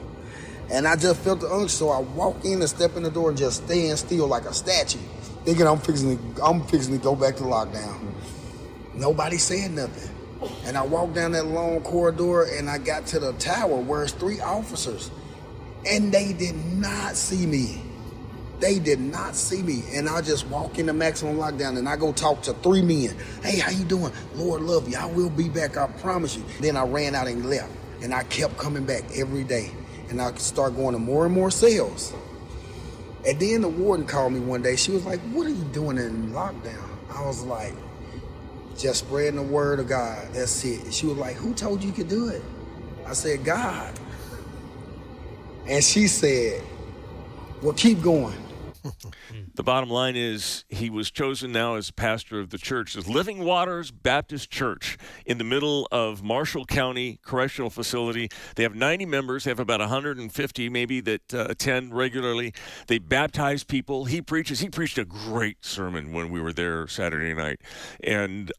And I just felt the unction, so I walk in and step in the door and just stand still like a statue, thinking I'm fixing to go back to lockdown. Nobody said nothing. And I walked down that long corridor and I got to the tower where it's 3 officers. And they did not see me. They did not see me. And I just walk into maximum lockdown and I go talk to 3 men. Hey, how you doing? Lord love you. I will be back, I promise you. Then I ran out and left. And I kept coming back every day. And I started going to more and more cells. And then the warden called me one day. She was like, what are you doing in lockdown? I was like, just spreading the word of God. That's it. She was like, who told you could do it? I said, God. And she said, well, keep going. The bottom line is he was chosen now as pastor of the church, the Living Waters Baptist Church in the middle of Marshall County Correctional Facility. They have 90 members. They have about 150 maybe that attend regularly. They baptize people. He preaches. He preached a great sermon when we were there Saturday night. And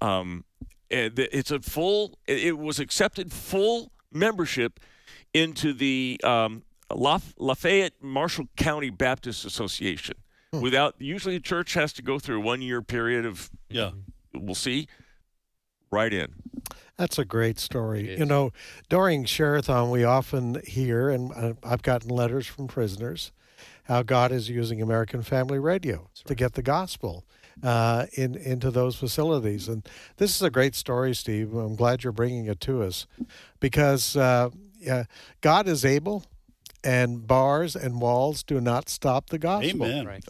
it was accepted full membership into the Lafayette Marshall County Baptist Association. Usually the church has to go through a 1-year period of, we'll see, right in. That's a great story. You know, during Share-a-thon, we often hear, and I've gotten letters from prisoners, how God is using American Family Radio to get the gospel into those facilities. And this is a great story, Steve. I'm glad you're bringing it to us because God is able, and bars and walls do not stop the gospel. Amen. Right.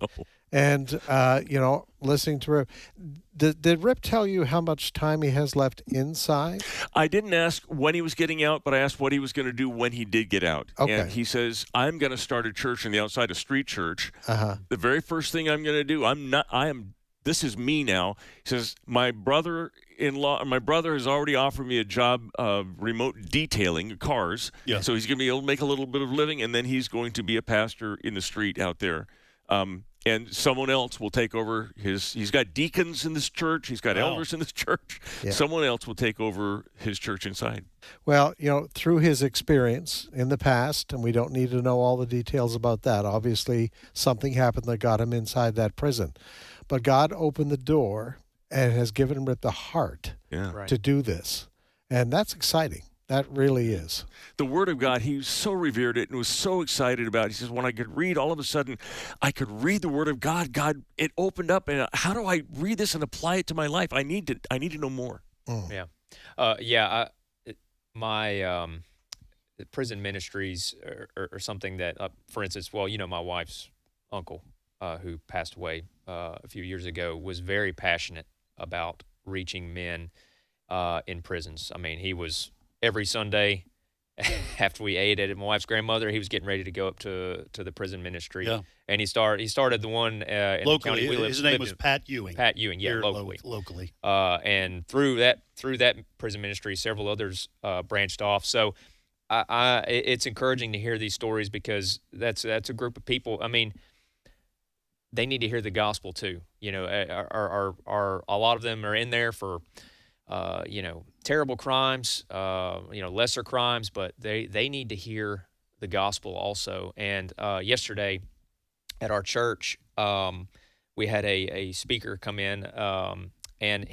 And, listening to Rip, did Rip tell you how much time he has left inside? I didn't ask when he was getting out, but I asked what he was going to do when he did get out. Okay. And he says, I'm going to start a church on the outside, a street church. The very first thing I'm going to do, this is me now. He says, my brother has already offered me a job of remote detailing cars. Yeah. So he's going to be able to make a little bit of living, and then he's going to be a pastor in the street out there. And someone else will take over he's got deacons in this church. He's got elders in this church. Yeah. Someone else will take over his church inside. Well, through his experience in the past, and we don't need to know all the details about that. Obviously, something happened that got him inside that prison. But God opened the door and has given him the heart to do this. And that's exciting. That really is. The Word of God, he so revered it and was so excited about it. He says, when I could read, all of a sudden, I could read the Word of God. God, it opened up, and how do I read this and apply it to my life? I need to know more. My prison ministries are something that, for instance, my wife's uncle, who passed away a few years ago, was very passionate about reaching men in prisons. I mean, he was every Sunday after we ate at my wife's grandmother, he was getting ready to go up to the prison ministry. Yeah. And he started the one in locally. the county we lived. His name was Pat Ewing. Pat Ewing, yeah, Here locally. And through that prison ministry, several others branched off. So it's encouraging to hear these stories because that's a group of people. I mean, they need to hear the gospel too. Are a lot of them are in there for terrible crimes, lesser crimes, but they need to hear the gospel also. And yesterday at our church, we had a speaker come in, and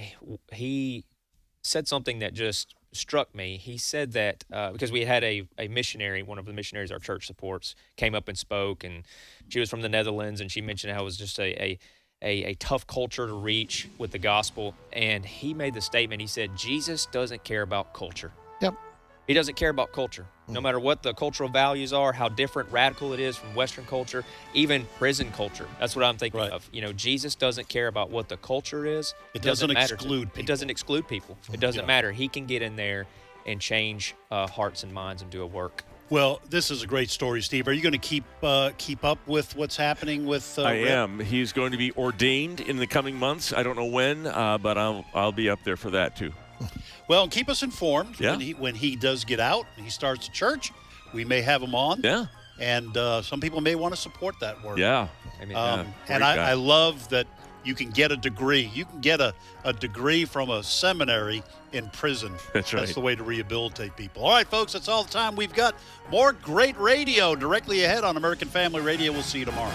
he said something that just struck me. He said that because we had a missionary, one of the missionaries our church supports, came up and spoke, and she was from the Netherlands, and she mentioned how it was just a tough culture to reach with the gospel. And he made the statement, he said, Jesus doesn't care about culture. Yep. He doesn't care about culture. No matter what the cultural values are, how different, radical it is from Western culture, even prison culture. That's what I'm thinking of. Jesus doesn't care about what the culture is. It doesn't exclude people. It doesn't exclude people. It doesn't matter. He can get in there and change hearts and minds and do a work. Well, this is a great story, Steve. Are you going to keep up with what's happening with I Rip? am. He's going to be ordained in the coming months. I don't know when, but I'll be up there for that too. Well, keep us informed. Yeah. When he does get out and he starts a church, we may have him on. Yeah. And some people may want to support that work. Yeah. And I love that you can get a degree. You can get a degree from a seminary in prison. That's right. That's the way to rehabilitate people. All right, folks, that's all the time we've got. More great radio directly ahead on American Family Radio. We'll see you tomorrow.